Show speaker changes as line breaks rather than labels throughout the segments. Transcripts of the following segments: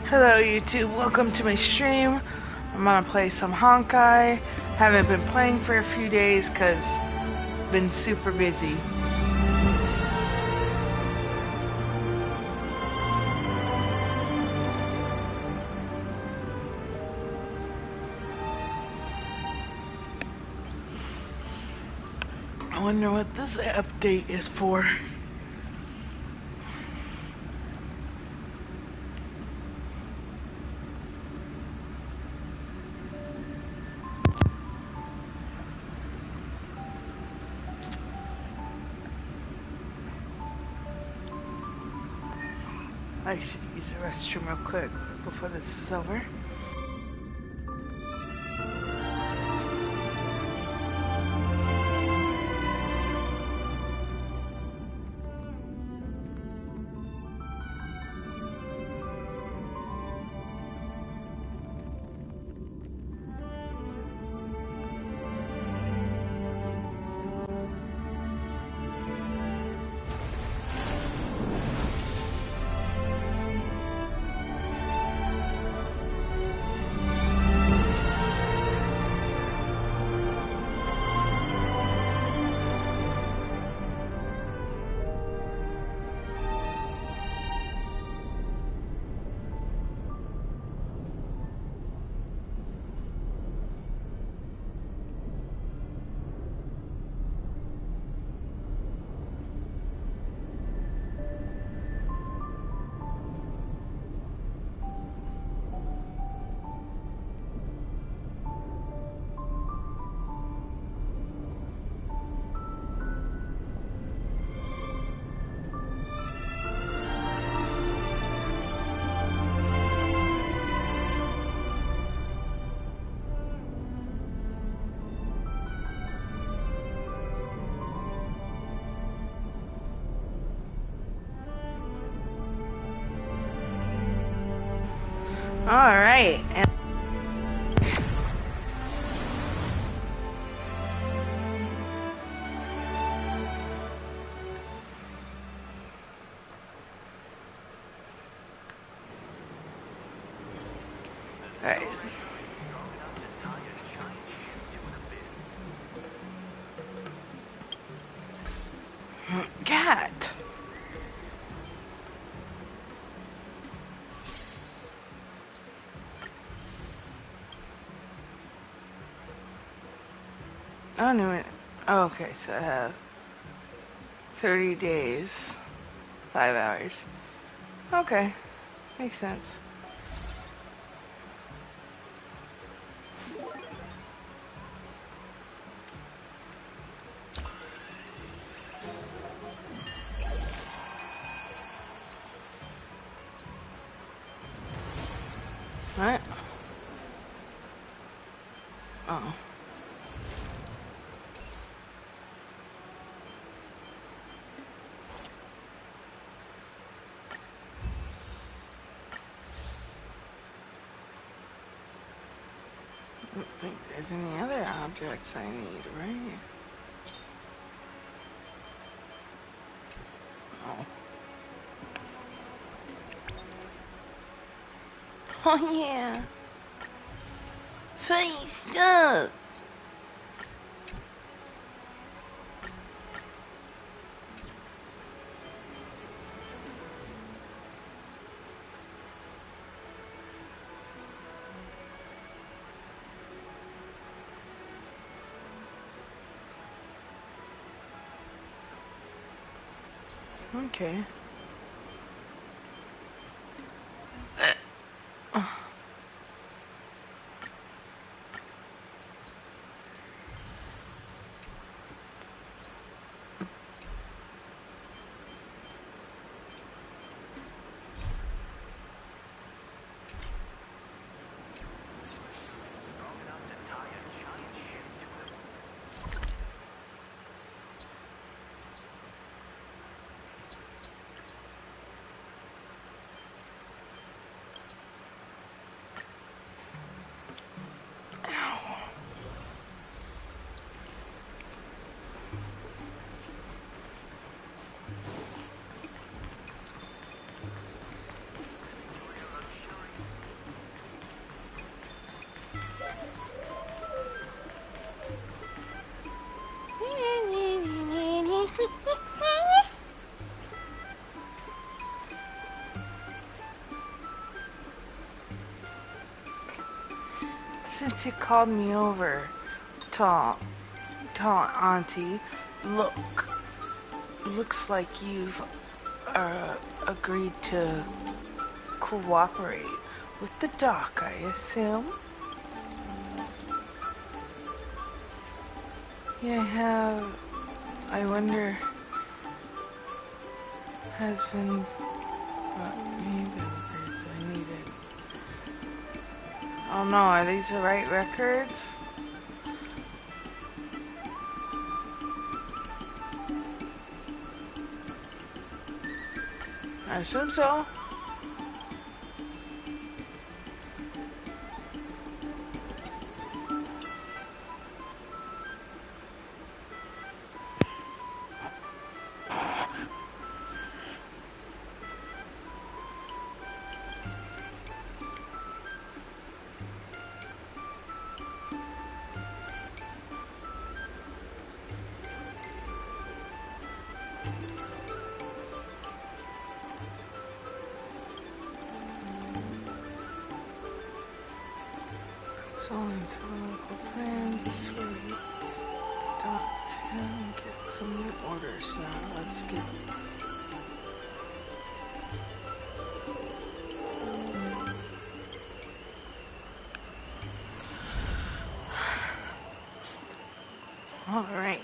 Hello YouTube, welcome to my stream. I'm gonna play some Honkai. Haven't been playing for a few days because been super busy. I wonder what this update is for. I should use the restroom real quick before this is over. Alright, and alright. Cat. I don't know. Oh, okay, so I have 30 days, 5 hours. Okay, makes sense. Alright. Oh. I don't think there's any other objects I need, right? Oh. Oh yeah. Funny stuff. Okay. Since you called me over, tall auntie, look, looks like you've agreed to cooperate with the doc, I assume. Yeah, I wonder, has been what records I needed. Oh no, are these the right records? I assume so. Solving to local plans, this way doc can get some new orders now. Let's get alright.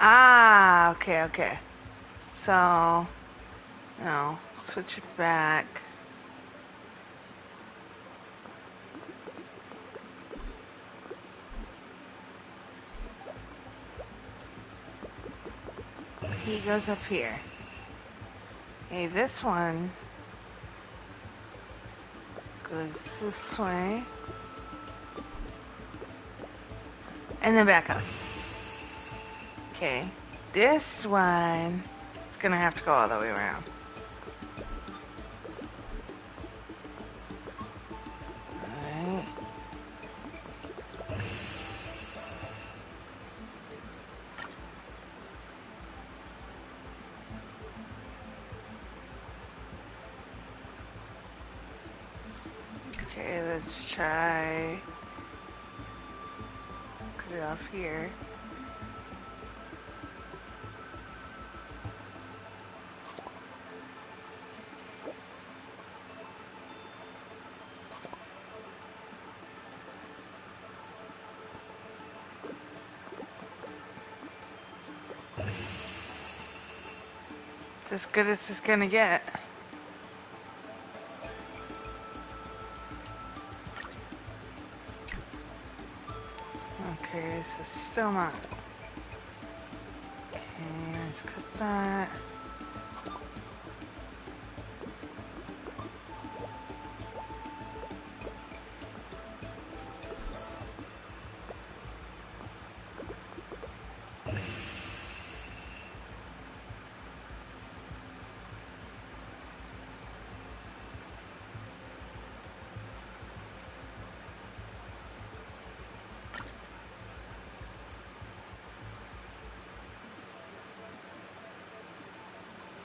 Ah, okay. So, no, switch it back. He goes up here. Okay, this one goes this way. And then back up. Okay, this one is gonna have to go all the way around. Alright. Okay, let's try cut it off here. As good as it's gonna get. Okay, this is still not. Okay, let's cut that.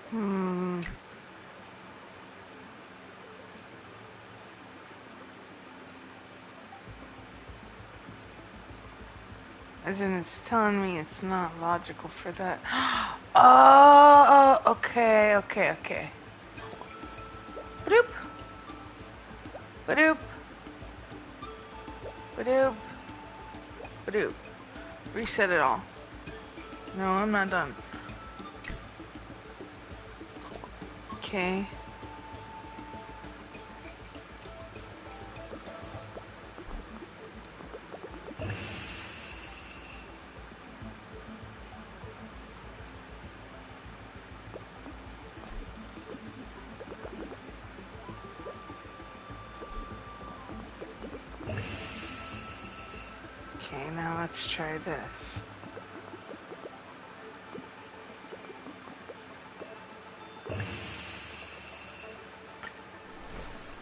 Hmm. As in, it's telling me it's not logical for that. Oh, okay, okay, okay. Badoop. Badoop. Badoop. Badoop. Reset it all. No, I'm not done. Okay. Okay, now let's try this.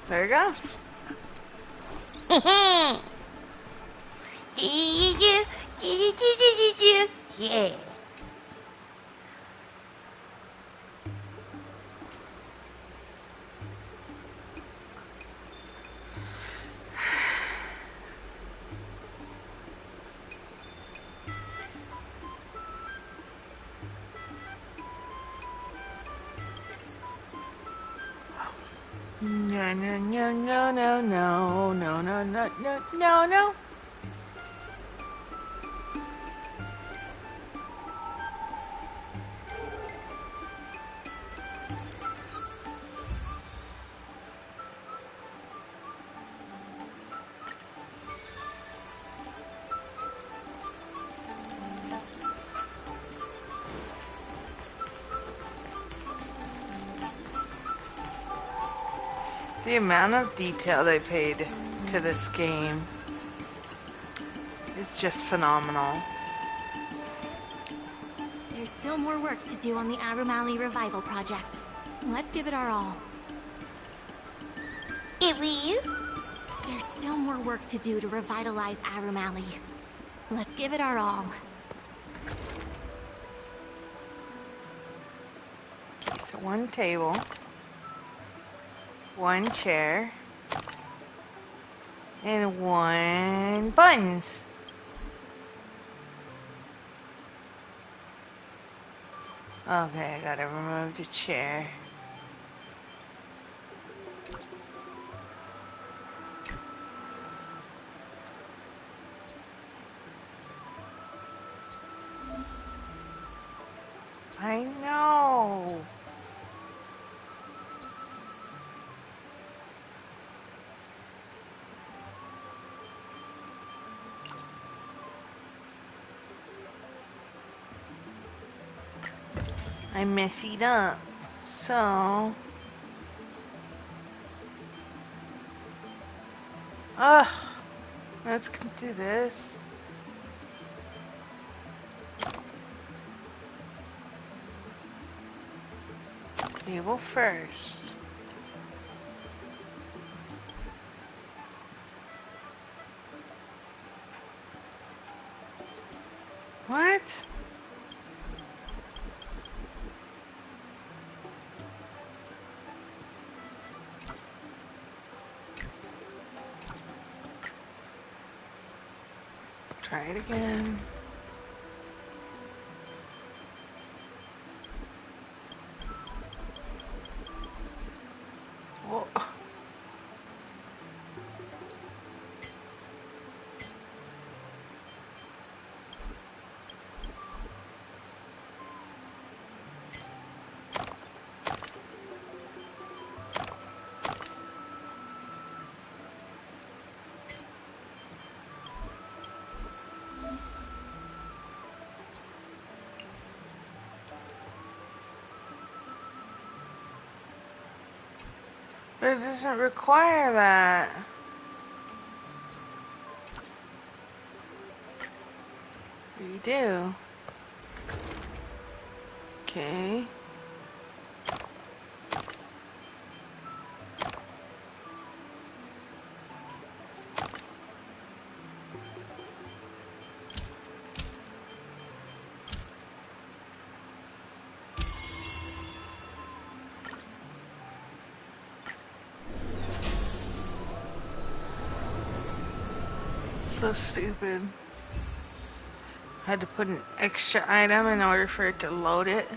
There it goes. Yeah. No, no, no, no, no, no, no, no, no, no, no, no. The amount of detail they paid to this game is just phenomenal.
There's still more work to do on the Arumali Revival Project. Let's give it our all. There's still more work to do to revitalize Arumali. Let's give it our all.
Okay, so one table, one chair, and one buns. Okay, I gotta remove the chair. I know. I messed it up. So, let's do this. Table first. What? Try it again. Whoa. But it doesn't require that. Redo. Okay. so stupid. Had to put an extra item in order for it to load it.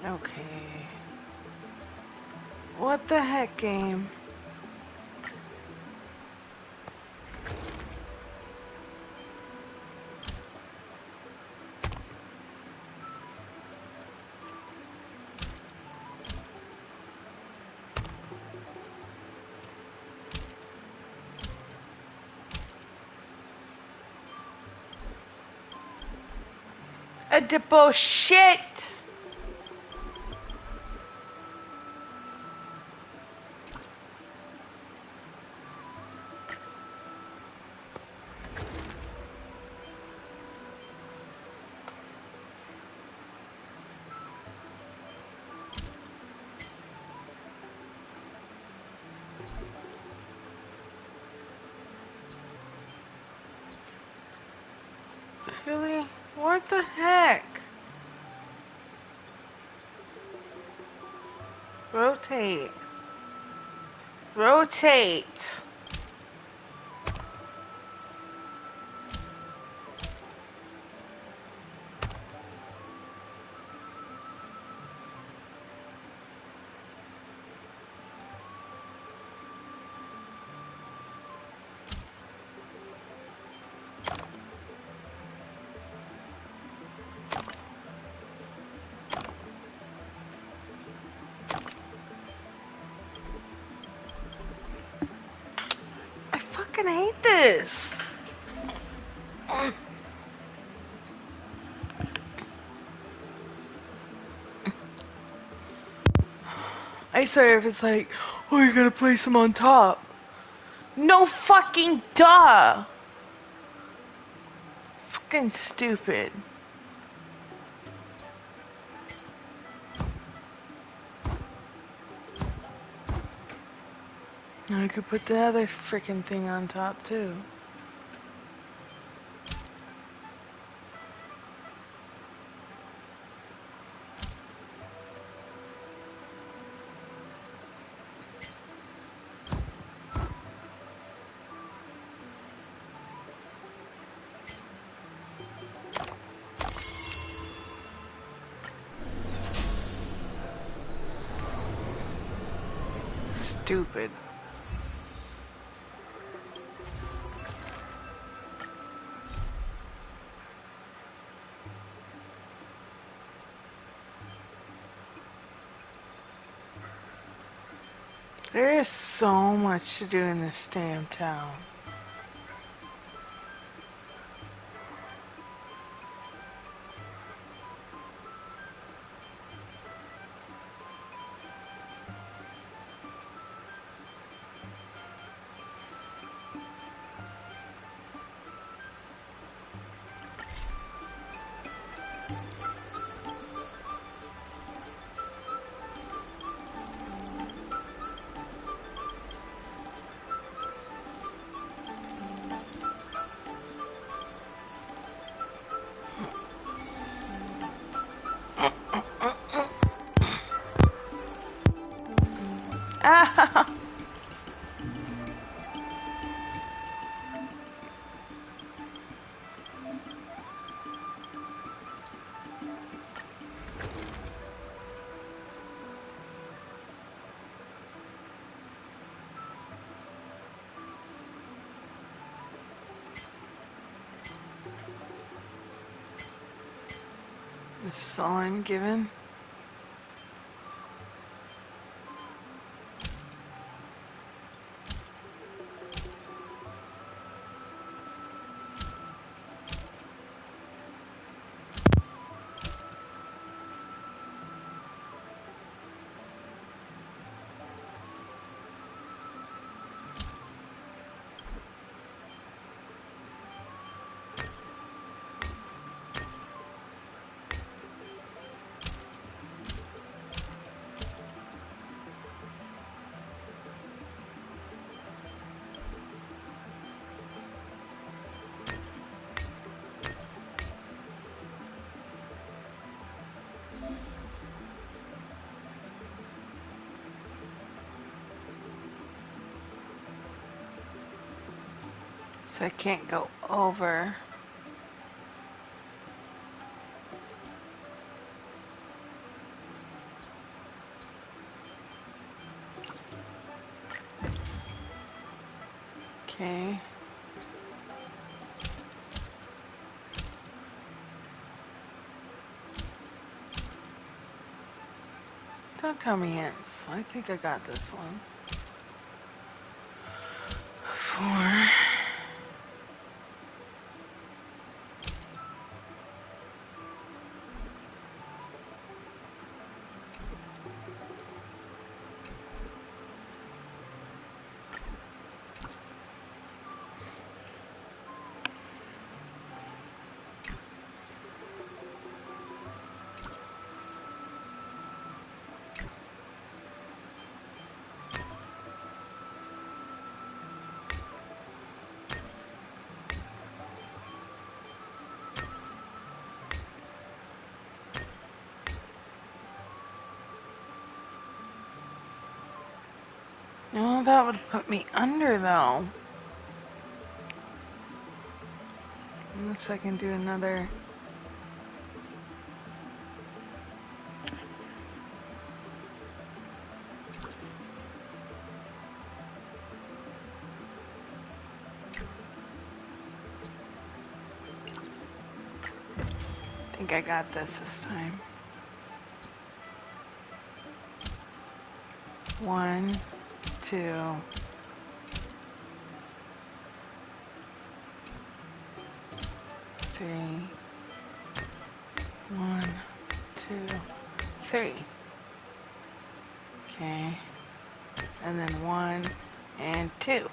Okay. What the heck, game? A depot shit! Really? What the heck? Rotate. Rotate. I fucking hate this. I swear if it's like, oh, you're gonna place them on top. No fucking duh. Fucking stupid. I could put the other freaking thing on top too. Stupid. There is so much to do in this damn town. Ah! This is all I'm given. So I can't go over. Okay. Don't tell me hints. I think I got this one. 4. No, that would put me under though. Unless I can do another. I think I got this time. 1, 2. 3. 1, 2, 3. Okay. And then 1 and 2.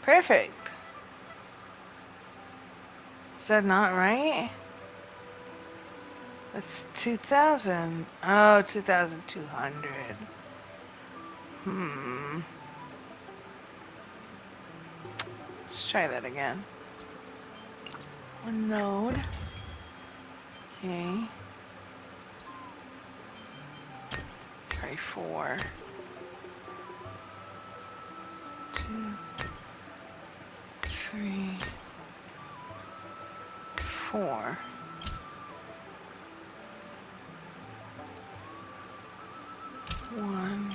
Perfect. Is that not right? That's 2,000. Oh, 2,200. Let's try that again. One node. Okay. Try 4. 2, 3, 4. 1,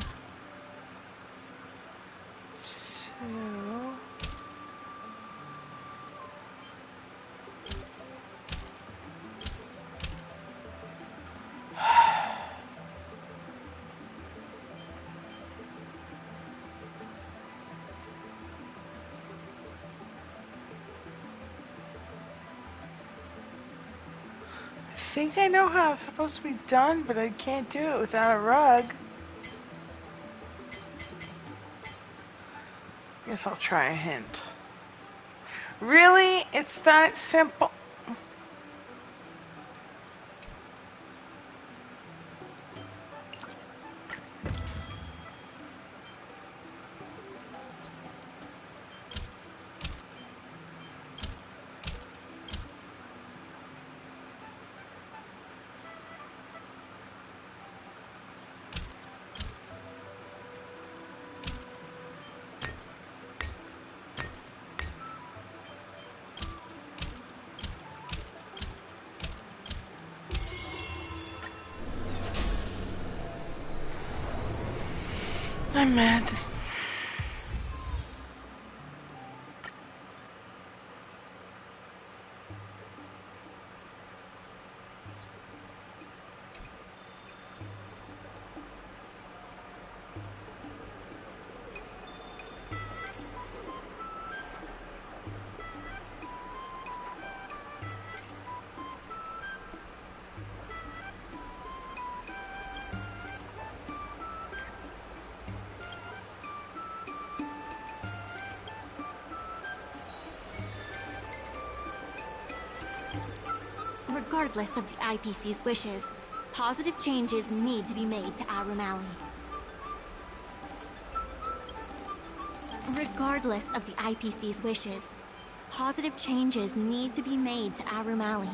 2. I think I know how it's supposed to be done, but I can't do it without a rug. Guess I'll try a hint. Really? It's that simple? I'm mad.
Regardless of the IPC's wishes, positive changes need to be made to Arumali. Regardless of the IPC's wishes, positive changes need to be made to Arumali.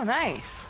Oh, nice.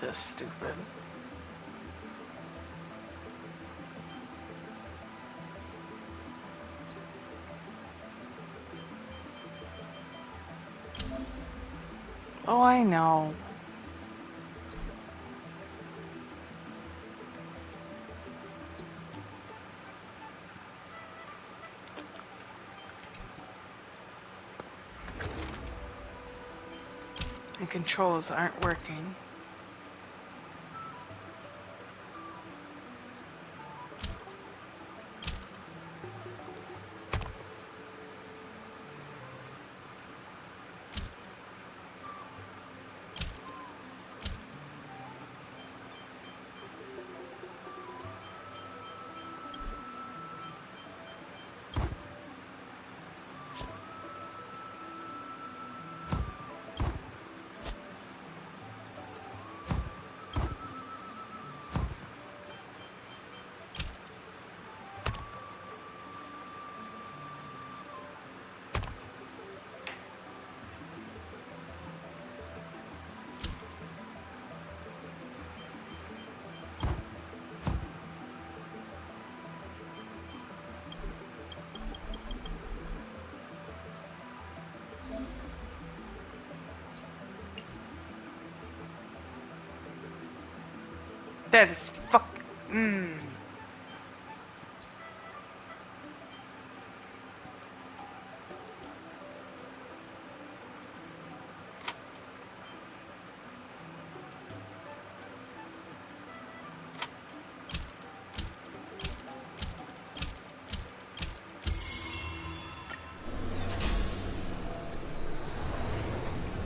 So stupid. Oh, I know. The controls aren't working. That is fuck.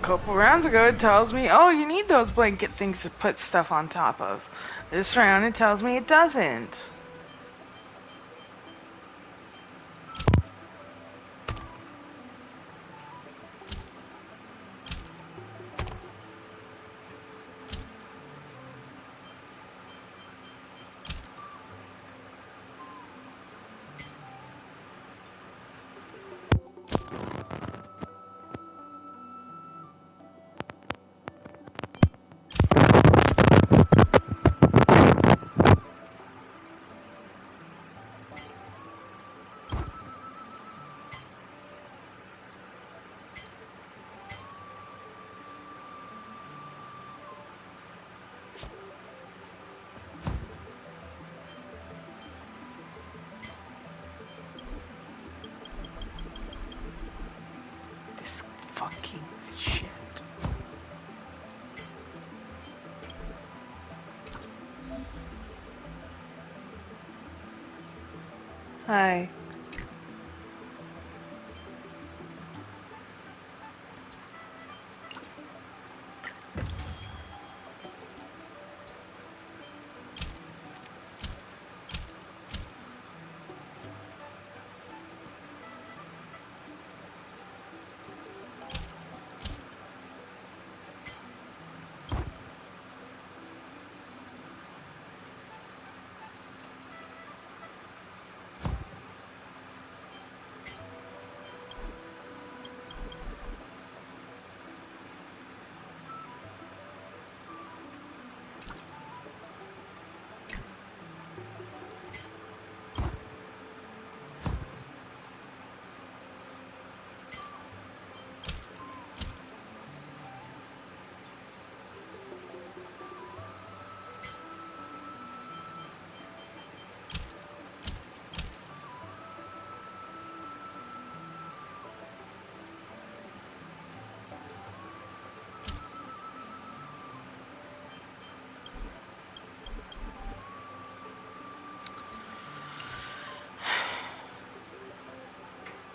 Couple rounds ago, it tells me, oh, you need those blanket things to put stuff on top of. This round, it tells me it doesn't. This fucking shit. Hi.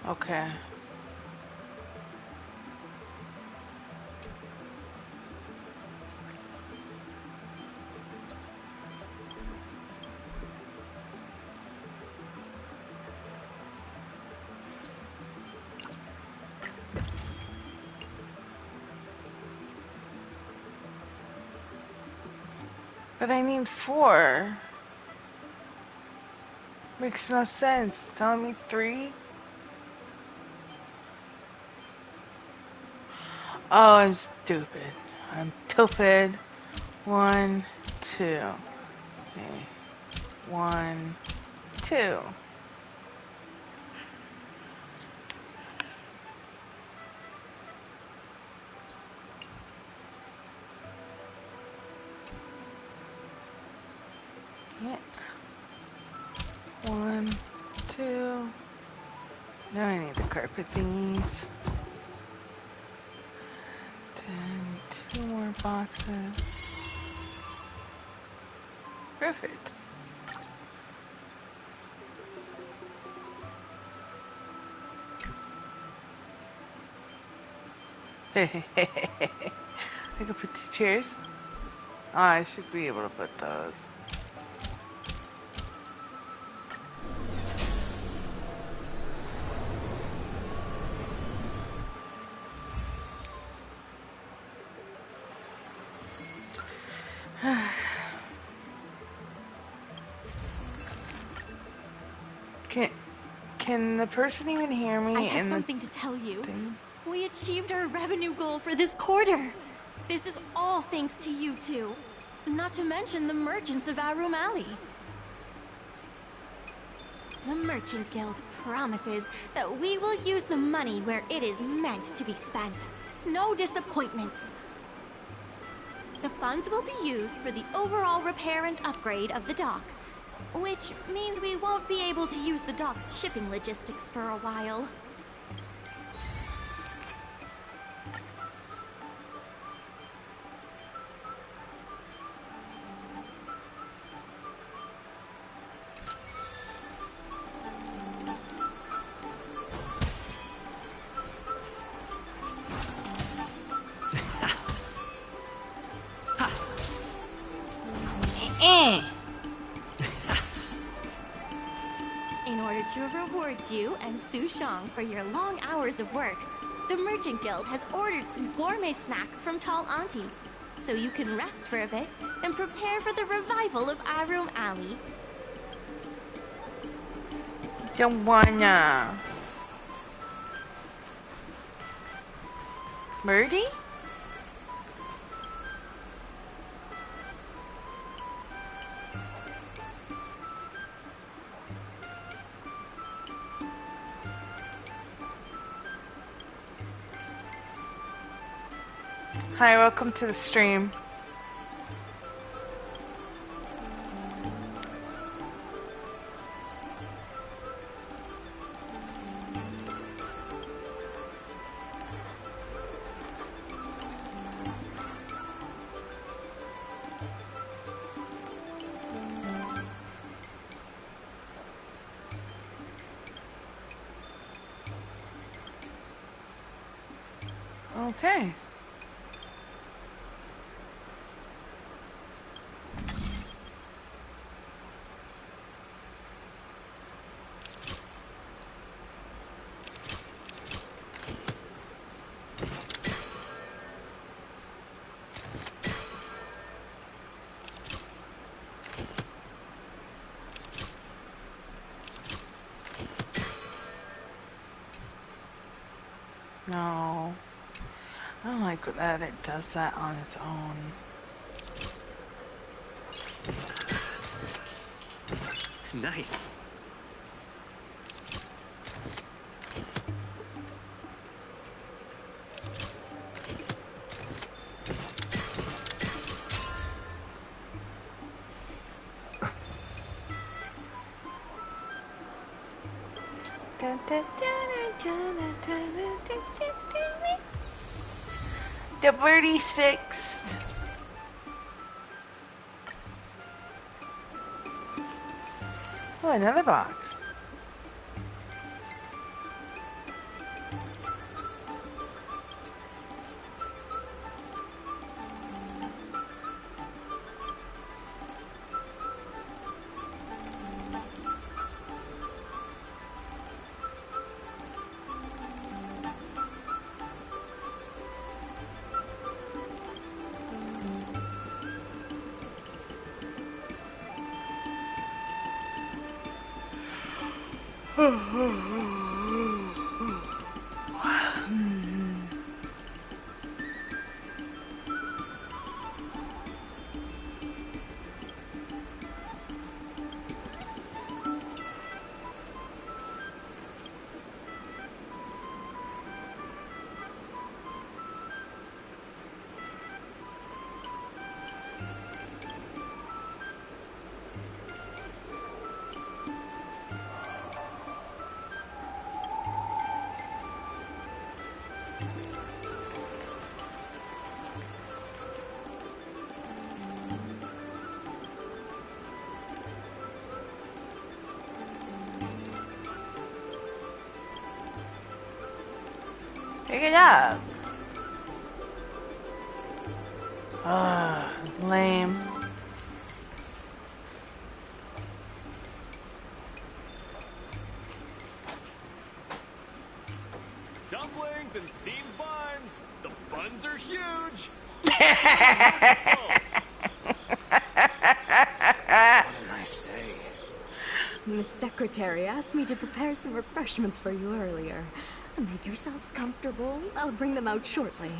Okay. But I need 4. Makes no sense. Telling me 3? Oh, I'm stupid. I'm stupid. 1, 2. Okay. 1, 2. Yeah. 1, 2. Now I need to carpet these. 2 more boxes. Perfect. I can put 2 chairs. Oh, I should be able to put those. Can can the person even hear
I
me
have
in the
something to tell you.
thing?
We achieved our revenue goal for this quarter. This is all thanks to you two. Not to mention the merchants of Arum Alley. The Merchant Guild promises that we will use the money where it is meant to be spent. No disappointments. The funds will be used for the overall repair and upgrade of the dock, which means we won't be able to use the dock's shipping logistics for a while. In order to reward you and Su Shang for your long hours of work, the Merchant Guild has ordered some gourmet snacks from Tall Auntie, so you can rest for a bit and prepare for the revival of Arum Alley.
Don't wanna. Birdie? Hi, welcome to the stream. Okay. No. I don't like that it does that on its own.
Nice.
The birdie's fixed. Oh, another box. Take it up. Lame.
Dumplings and steamed buns. The buns are huge. What a nice day.
Miss Secretary asked me to prepare some refreshments for you earlier. Make yourselves comfortable. I'll bring them out shortly.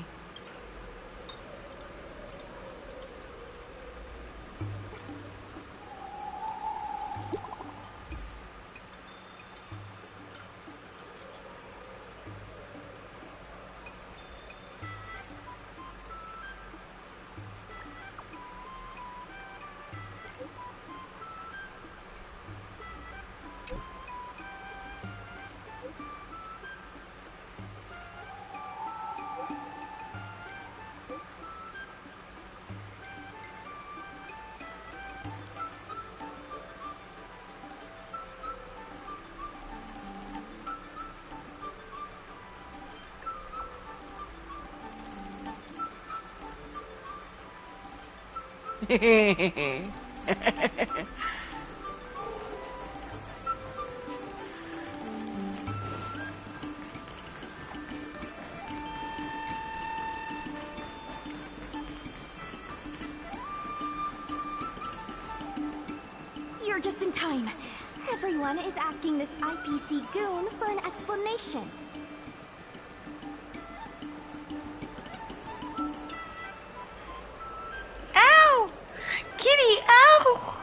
You're just in time. Everyone is asking this IPC goon for an explanation.
Ow! Kitty, ow!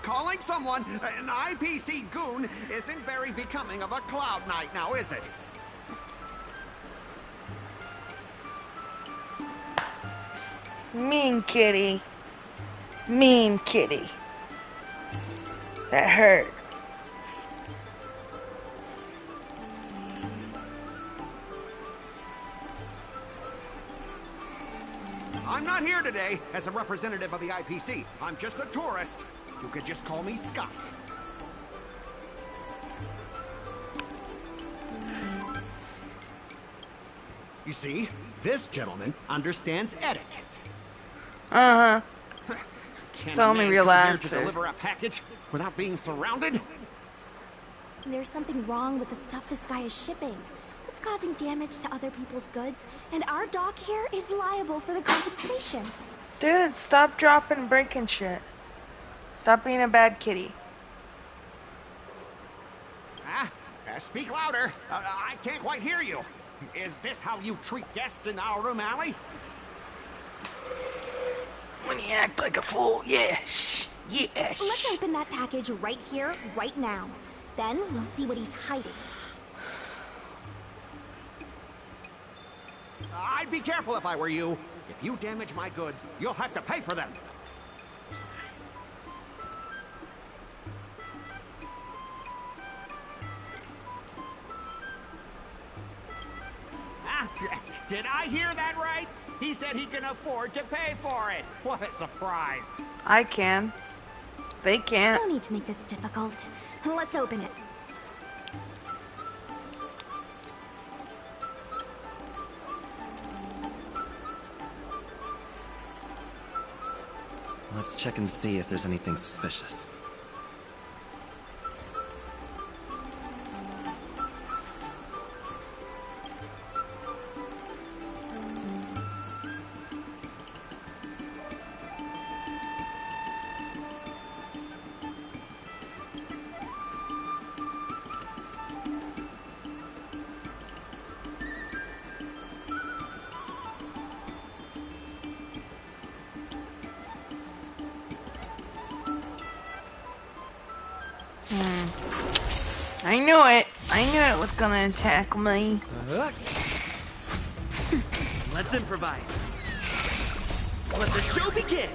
Calling someone an IPC goon isn't very becoming of a Cloud Knight now, is it?
Mean kitty. Mean kitty. That hurt.
I'm not here today as a representative of the IPC. I'm just a tourist. You could just call me Scott. You see, this gentleman understands etiquette.
Uh-huh.
Can
It's the only
a man
real
come here
answer.
to deliver a package without being surrounded?
There's something wrong with the stuff this guy is shipping. It's causing damage to other people's goods, and our dock here is liable for the compensation.
Dude, stop dropping and breaking shit. Stop being a bad kitty.
Speak louder. I can't quite hear you. Is this how you treat guests in our room alley?
When you act like a fool, yes. Yes.
Let's open that package right here, right now. Then we'll see what he's hiding.
I'd be careful if I were you. If you damage my goods, you'll have to pay for them. Did I hear that right? He said he can afford to pay for it. What a surprise.
I can. They can't.
No need to make this difficult. Let's open it.
Let's check and see if there's anything suspicious.
I knew it. I knew it was gonna attack me.
Let's improvise. Let the show begin.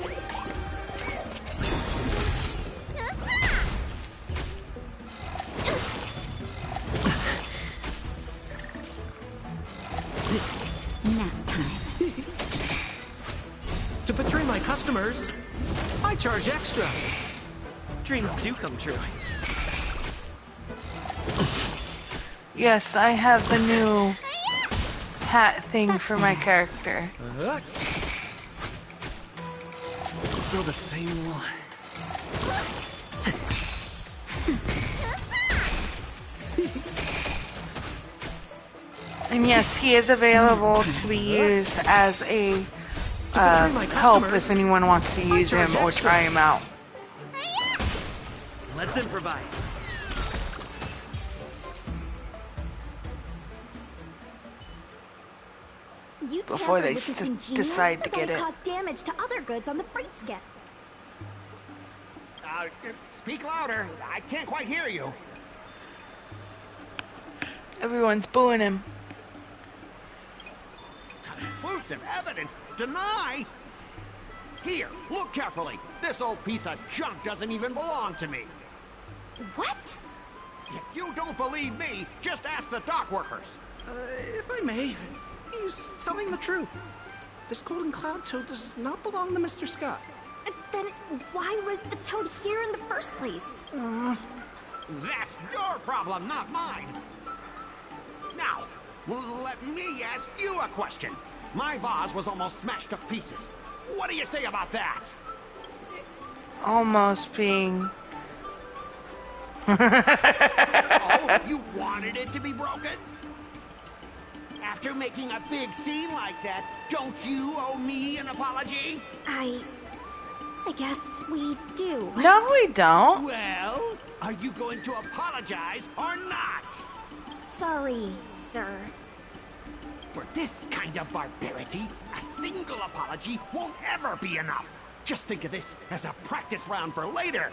Nap time.
To betray my customers, I charge extra. Dreams do come true.
Yes, I have the new hat thing for my character.
Still the same one.
And yes, he is available to be used as a help if anyone wants to use him or try him out.
Let's improvise.
You
Before they
tampered with this ingenious
decide to
so that
get it.
cause damage to other goods on the freight skip.
Speak louder. I can't quite hear you.
Everyone's booing him.
Conclusive evidence? Deny? Here, look carefully. This old piece of junk doesn't even belong to me.
What?
If you don't believe me, just ask the dock workers.
If I may, he's telling the truth. This golden cloud toad does not belong to Mr. Scott.
Then why was the toad here in the first place?
That's your problem, not mine. Now, let me ask you a question. My vase was almost smashed to pieces. What do you say about that?
Almost being...
Oh, you wanted it to be broken? After making a big scene like that, don't you owe me an apology?
I guess we do.
No, we don't.
Well, are you going to apologize or not?
Sorry, sir.
For this kind of barbarity, a single apology won't ever be enough. Just think of this as a practice round for later.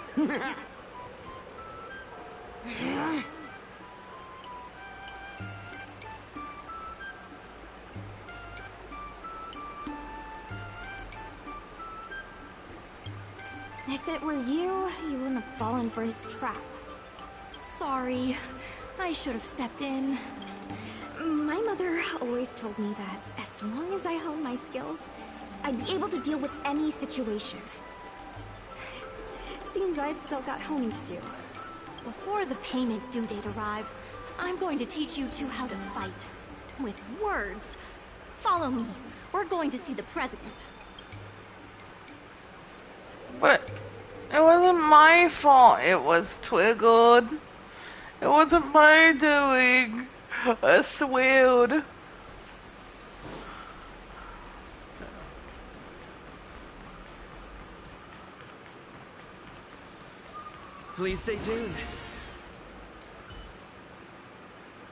If it were you, you wouldn't have fallen for his trap.
Sorry. I should have stepped in.
My mother always told me that as long as I honed my skills, I'd be able to deal with any situation. Seems I've still got honing to do.
Before the payment due date arrives, I'm going to teach you two how to fight. With words. Follow me. We're going to see the president.
But it wasn't my fault. It was Twiggled. It wasn't my doing. I sweared.
Please stay tuned.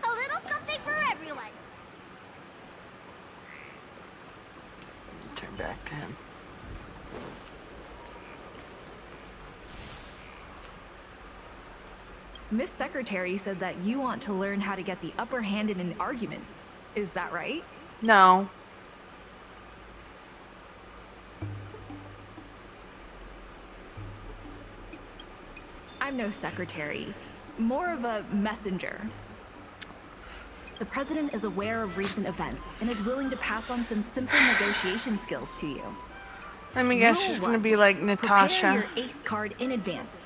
A little something for everyone.
Turn back to him.
Miss Secretary said that you want to learn how to get the upper hand in an argument. Is that right?
No.
I'm no secretary, more of a messenger. The president is aware of recent events and is willing to pass on some simple negotiation skills to you.
Let me guess,
Rule
she's gonna
one,
be like
Prepare
Natasha.
your ace card in advance.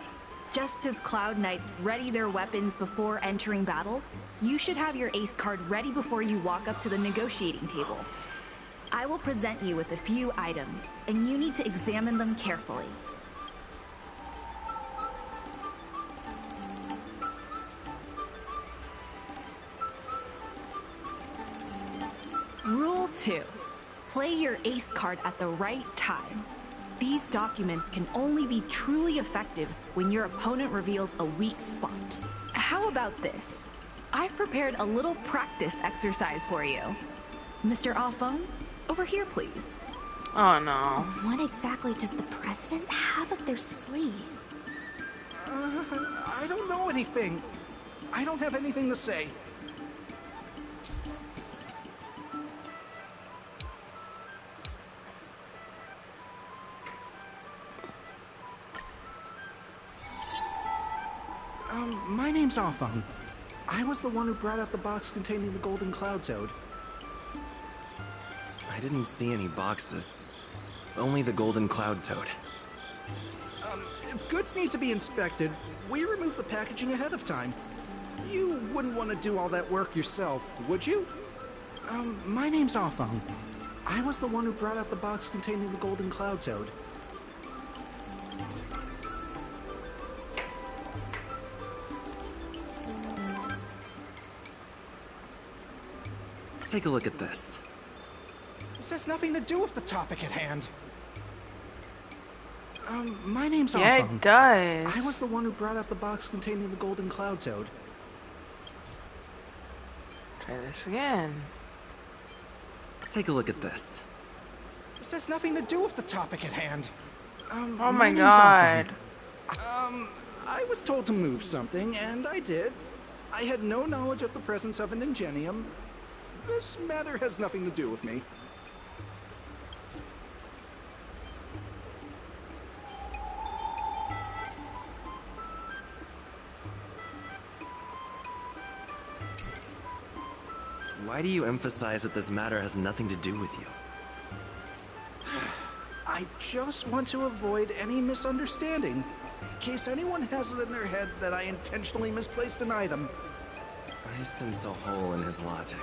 Just as Cloud Knights ready their weapons before entering battle, you should have your ace card ready before you walk up to the negotiating table. I will present you with a few items, and you need to examine them carefully. Rule 2. Play your ace card at the right time. These documents can only be truly effective when your opponent reveals a weak spot. How about this? I've prepared a little practice exercise for you. Mr. Alphone, over here, please.
Oh no.
What exactly does the president have up their sleeve?
I don't know anything. I don't have anything to say. My name's Afang. I was the one who brought out the box containing the golden cloud toad.
I didn't see any boxes. Only the golden cloud toad.
If goods need to be inspected, we remove the packaging ahead of time. You wouldn't want to do all that work yourself, would you? My name's Afang. I was the one who brought out the box containing the golden cloud toad.
Take a look at this.
This has nothing to do with the topic at hand. My name's
Yeah,
Afang.
it does.
I was the one who brought out the box containing the golden cloud toad.
Try this again.
Take a look at this.
This has nothing to do with the topic at hand.
Oh my
name's
god.
Afang. I was told to move something, and I did. I had no knowledge of the presence of an ingenium. This matter has nothing to do with me.
Why do you emphasize that this matter has nothing to do with you?
I just want to avoid any misunderstanding, in case anyone has it in their head that I intentionally misplaced an item.
I sense a hole in his logic.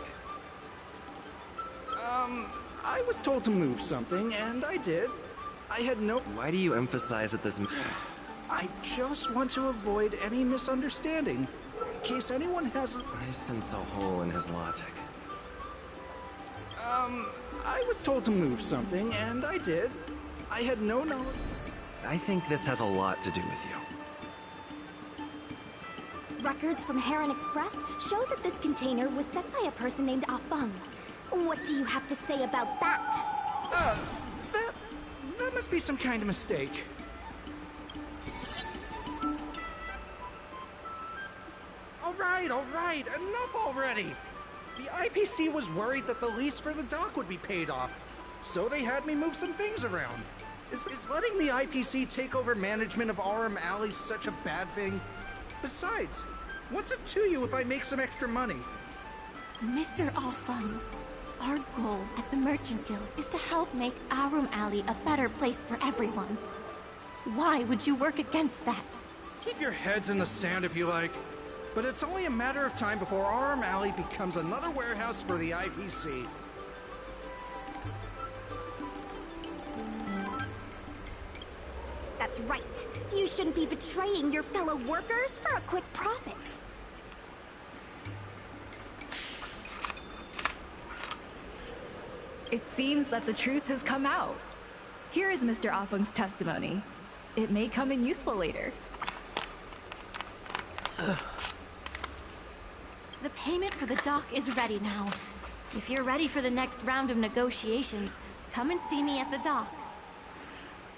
I was told to move something, and I did. I had no...
Why do you emphasize that this...
I just want to avoid any misunderstanding, in case anyone has...
I sense a hole in his logic.
I was told to move something, and I did. I had no knowledge...
I think this has a lot to do with you.
Records from Heron Express show that this container was sent by a person named Afang. What do you have to say about that?
That must be some kind of mistake. All right, enough already! The IPC was worried that the lease for the dock would be paid off, so they had me move some things around. Is letting the IPC take over management of Aurum Alley such a bad thing? Besides, what's it to you if I make some extra money?
Mr. Afang, our goal at the Merchant Guild is to help make Aurum Alley a better place for everyone. Why would you work against that?
Keep your heads in the sand if you like. But it's only a matter of time before Aurum Alley becomes another warehouse for the IPC.
That's right. You shouldn't be betraying your fellow workers for a quick profit.
It seems that the truth has come out. Here is Mr. Afang's testimony. It may come in useful later.
The payment for the dock is ready now. If you're ready for the next round of negotiations, come and see me at the dock.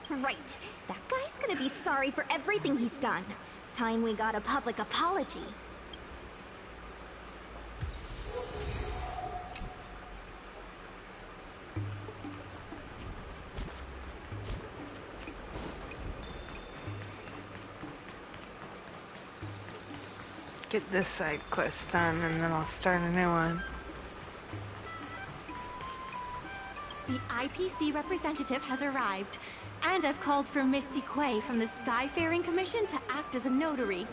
Right. That guy's gonna be sorry for everything he's done. Time we got a public apology.
Get this side quest done and then I'll start a new one.
The IPC representative has arrived, and I've called for Misty Quay from the Skyfaring Commission to act as a notary.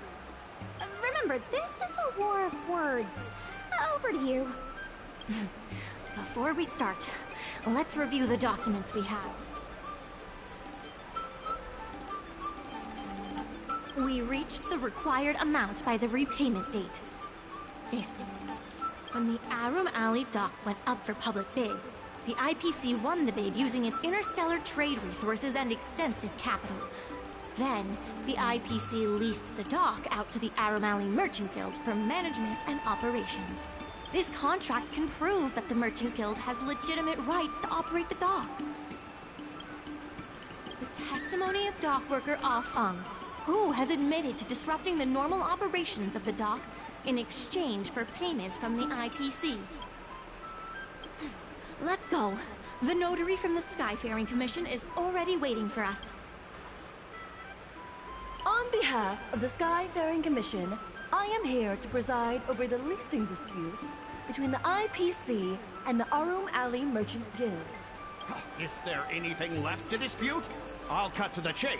Remember, this is a war of words. Over to you.
Before we start, let's review the documents we have. We reached the required amount by the repayment date. When the Aurum Alley dock went up for public bid, the IPC won the bid using its interstellar trade resources and extensive capital. Then, the IPC leased the dock out to the Aurum Alley Merchant Guild for management and operations. This contract can prove that the Merchant Guild has legitimate rights to operate the dock. The testimony of dock worker Afang. Who has admitted to disrupting the normal operations of the dock in exchange for payments from the IPC? Let's go. The notary from the Skyfaring Commission is already waiting for us.
On behalf of the Skyfaring Commission, I am here to preside over the leasing dispute between the IPC and the Arum Alley Merchant Guild.
Is there anything left to dispute? I'll cut to the chase.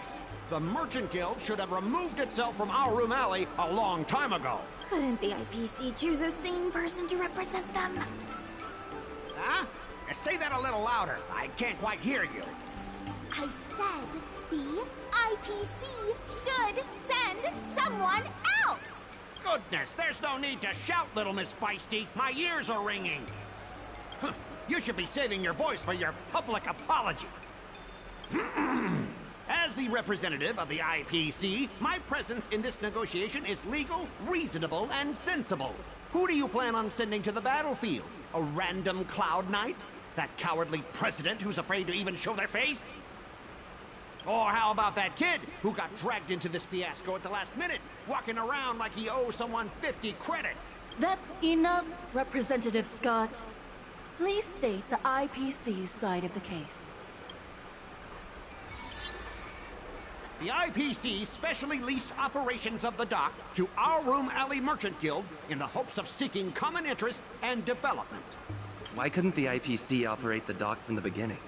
The Merchant Guild should have removed itself from Arum Alley a long time ago.
Couldn't the IPC choose a sane person to represent them?
Huh? Say that a little louder. I can't quite hear you.
I said the IPC should send someone else!
Goodness, there's no need to shout, little Miss Feisty. My ears are ringing. You should be saving your voice for your public apology. As the representative of the IPC, my presence in this negotiation is legal, reasonable, and sensible. Who do you plan on sending to the battlefield? A random Cloud Knight? That cowardly president who's afraid to even show their face? Or how about that kid who got dragged into this fiasco at the last minute, walking around like he owes someone 50 credits?
That's enough, Representative Scott. Please state the IPC's side of the case.
The IPC specially leased operations of the dock to Arum Alley Merchant Guild in the hopes of seeking common interest and development.
Why couldn't the IPC operate the dock from the beginning?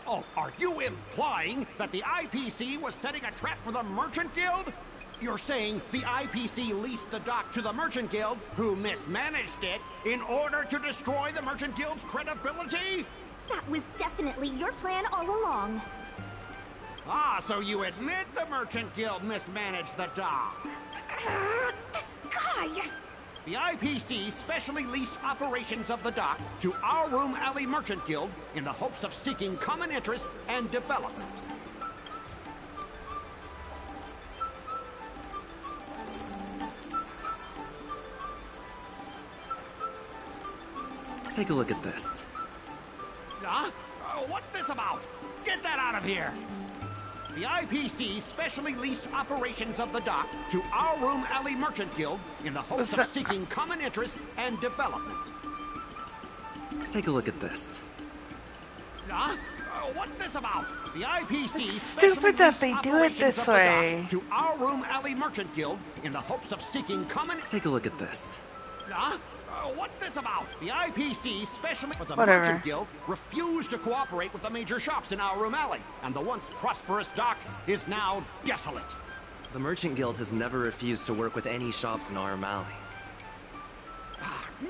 Oh, are you implying that the IPC was setting a trap for the Merchant Guild? You're saying the IPC leased the dock to the Merchant Guild, who mismanaged it, in order to destroy the Merchant Guild's credibility?
That was definitely your plan all along.
Ah, so you admit the Merchant Guild mismanaged the dock?
This guy!
The IPC specially leased operations of the dock to Arum Alley Merchant Guild in the hopes of seeking common interest and development.
Take a look at this.
Huh? What's this about? Get that out of here! The IPC specially leased operations of the dock to Arum Alley Merchant Guild in the hopes of seeking common interest and development.
Take a look at this.
Huh? What's this about? The IPC
It's
specially
stupid that
leased
they do it
operations
this
of the
way.
dock to Arum Alley Merchant Guild in the hopes of seeking common...
Take a look at this.
Huh? What's this about? The IPC specially... But the
Whatever.
Merchant Guild refused to cooperate with the major shops in Arum Alley, and the once prosperous dock is now desolate.
The Merchant Guild has never refused to work with any shops in Arum Alley.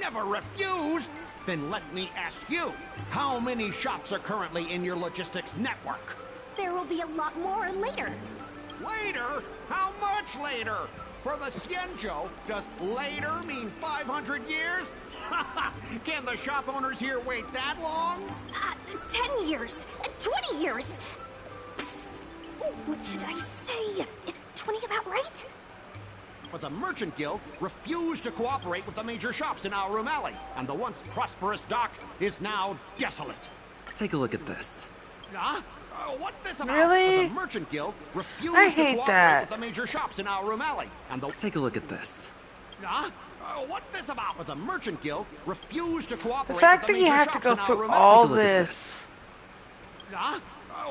Never refused? Then let me ask you, how many shops are currently in your logistics network?
There will be a lot more later.
Later? How much later? For the Xianzhou, does later mean 500 years? Can the shop owners here wait that long?
10 years. 20 years. Psst. What should I say? Is 20 about right?
But the Merchant Guild refused to cooperate with the major shops in Arum Alley, and the once prosperous dock is now desolate.
Take a look at this.
Huh? What's this about?
Really?
But the Merchant Guild refused
I
to
hate
cooperate
that.
with the major shops in Arum Alley, and the...
Take a look at this.
Huh? What's this about? But the Merchant Guild refused to cooperate
The fact
with the
that you
major
have to
shops
go
in
through
Arum
all
Take a look at
this.
Huh?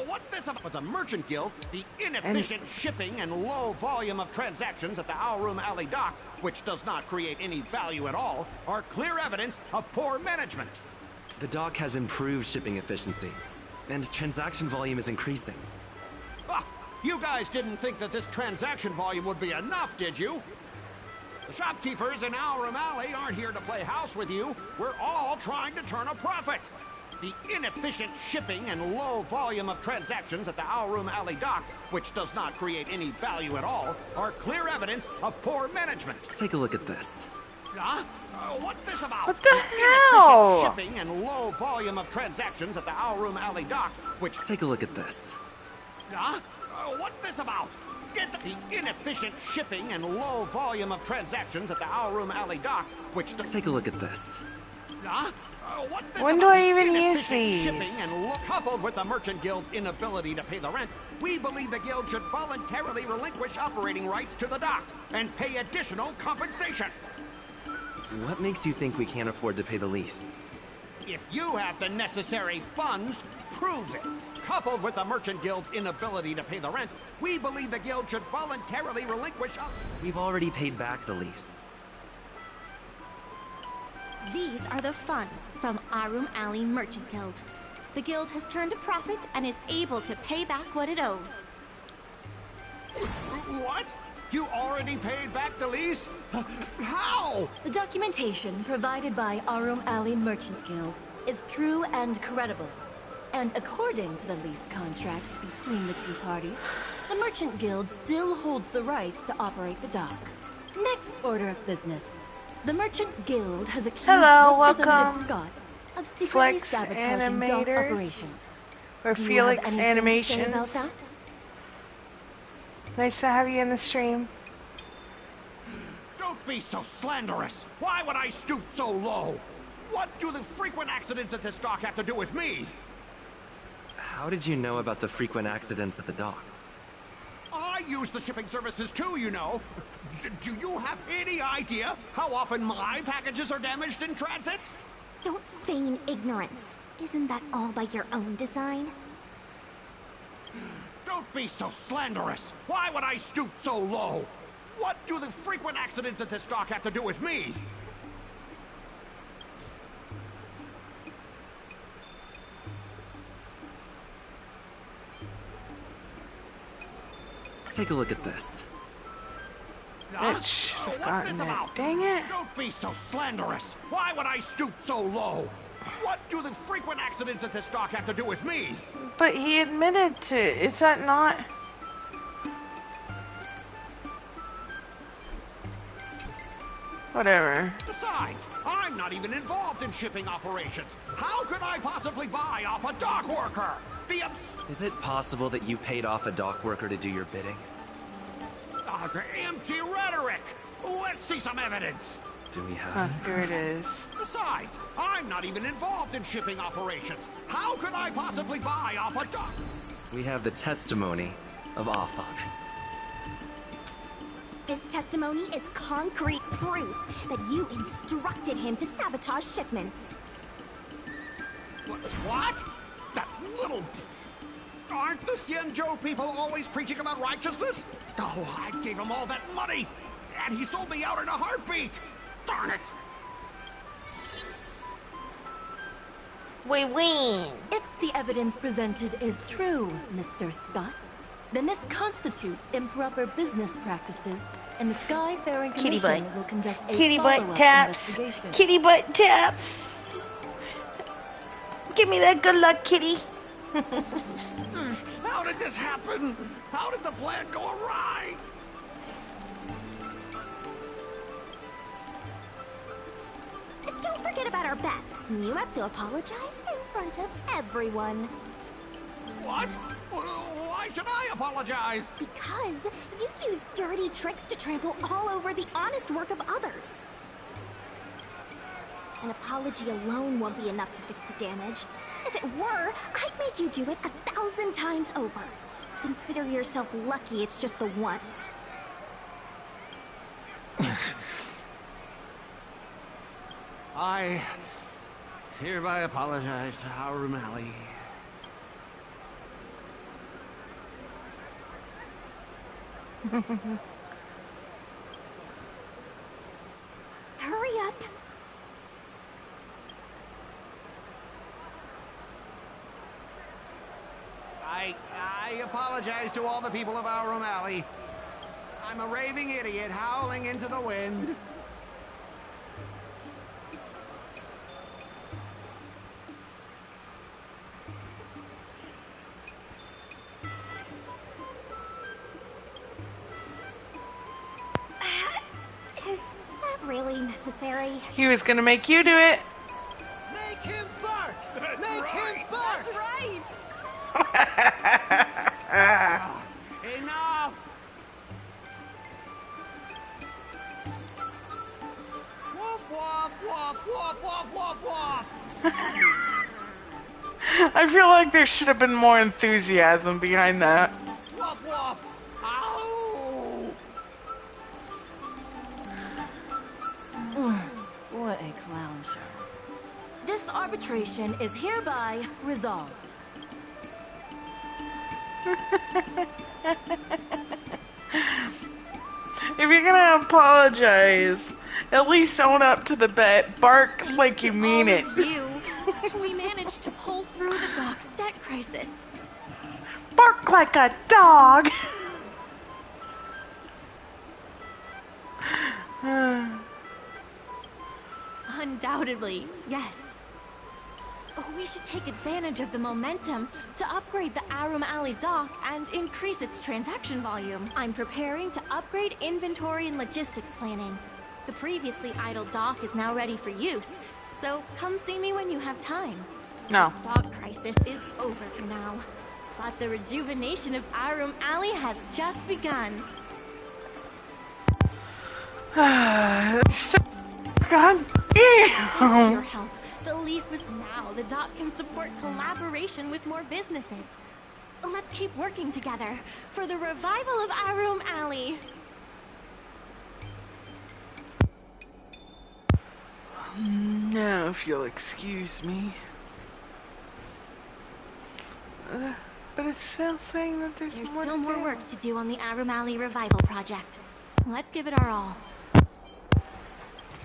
What's this about? But the Merchant Guild, the inefficient shipping and low volume of transactions at the Arum Alley dock, which does not create any value at all, are clear evidence of poor management.
The dock has improved shipping efficiency, and transaction volume is increasing.
Ah, you guys didn't think that this transaction volume would be enough, did you? The shopkeepers in Arum Alley aren't here to play house with you. We're all trying to turn a profit. The inefficient shipping and low volume of transactions at the Arum Alley dock, which does not create any value at all, are clear evidence of poor management.
Take a look at this.
Huh? What's this about?
What the
Inefficient
hell?
shipping and low volume of transactions at the Arum Alley dock, which...
Take a look at this.
Huh? What's this about? Get the inefficient shipping and low volume of transactions at the Arum Alley dock, which...
Take a look at this.
Huh? What's this
When do
about
I even use
inefficient
these?
shipping and coupled with the Merchant Guild's inability to pay the rent, we believe the guild should voluntarily relinquish operating rights to the dock and pay additional compensation.
What makes you think we can't afford to pay the lease?
If you have the necessary funds, prove it. Coupled with the Merchant Guild's inability to pay the rent, we believe the guild should voluntarily relinquish.
We've already paid back the lease.
These are the funds from Arum Alley Merchant Guild. The guild has turned a profit and is able to pay back what it owes.
What? You already paid back the lease? How?
The documentation provided by Arum Alley Merchant Guild is true and credible. And according to the lease contract between the two parties, the Merchant Guild still holds the rights to operate the dock. Next order of business. The Merchant Guild has accused
Hello,
Representative
welcome,
Scott of secretly
Flex
sabotaging dock
Animators.
operations.
Or
Do you have
Felix
anything to say
Animations.
about that?
Nice to have you in the stream.
Don't be so slanderous. Why would I stoop so low? What do the frequent accidents at this dock have to do with me?
How did you know about the frequent accidents at the dock?
I use the shipping services too, you know. Do you have any idea how often my packages are damaged in transit?
Don't feign ignorance. Isn't that all by your own design?
Don't be so slanderous. Why would I stoop so low? What do the frequent accidents at this dock have to do with me?
Take a look at this.
It should have
What's
gotten
this
it.
about?
Dang it.
Don't be so slanderous. Why would I stoop so low? What do the frequent accidents at this dock have to do with me?
But he admitted to it. Is that not? Whatever.
Besides, I'm not even involved in shipping operations. How could I possibly buy off a dock worker?
Is it possible that you paid off a dock worker to do your bidding?
The empty rhetoric! Let's see some evidence!
Do we have
Huh,
it?
here it is.
Besides, I'm not even involved in shipping operations. How could I possibly buy off a dock?
We have the testimony of Afan.
His testimony is concrete proof that you instructed him to sabotage shipments.
What? That little... Aren't the Xianzhou people always preaching about righteousness? Oh, I gave him all that money, and he sold me out in a heartbeat! Darn it!
We win.
If the evidence presented is true, Mr. Scott, then this constitutes improper business practices, and the Skyfaring
Kitty
Commission
butt.
will conduct a
Kitty butt
follow-up
taps.
investigation.
Kitty butt taps. Give me that good luck, kitty.
How did this happen? How did the plan go awry?
Don't forget about our bet. You have to apologize in front of everyone.
What? Why should I apologize?
Because you use dirty tricks to trample all over the honest work of others. An apology alone won't be enough to fix the damage. If it were, I'd make you do it 1,000 times over. Consider yourself lucky it's just the once.
I hereby apologize to Arum Alley.
Hurry up.
I apologize to all the people of Arum Alley. I'm a raving idiot howling into the wind.
Is that really necessary?
He was gonna make you do it.
Make him bark! Make him bark!
That's right!
Enough! Woof, woof, woof, woof, woof, woof, woof!
I feel like there should have been more enthusiasm behind that.
Woof woof! Ow!
What a clown show. This arbitration is hereby resolved.
If you're gonna apologize, at least own up to the bet. Bark
Thanks
like
to
you mean
all
it.
of you, we managed to pull through the dock's debt crisis.
Bark like a dog.
Undoubtedly, yes. We should take advantage of the momentum to upgrade the Arum Alley dock and increase its transaction volume. I'm preparing to upgrade inventory and logistics planning. The previously idle dock is now ready for use, so come see me when you have time.
No.
The dock crisis is over for now, but the rejuvenation of Arum Alley has just begun.
God
Thanks to your
damn.
help, the lease with now the dock can support collaboration with more businesses. Let's keep working together for the revival of Arum Alley.
Now, if you'll excuse me. But it's still saying that there's
There's
more
still
to
more
do.
work to do on the Arum Alley revival project. Let's give it our all.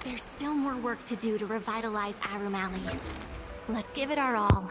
There's still more work to do to revitalize Arum Alley. Let's give it our all.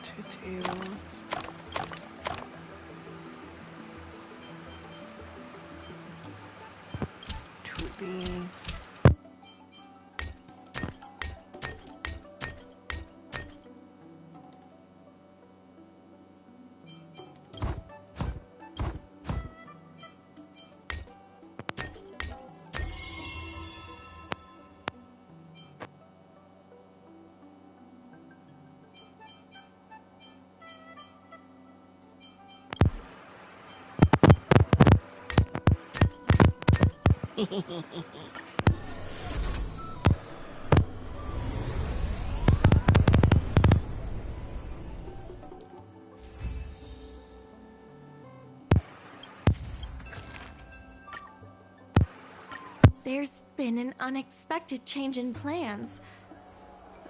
Two tables. Two of these.
There's been an unexpected change in plans.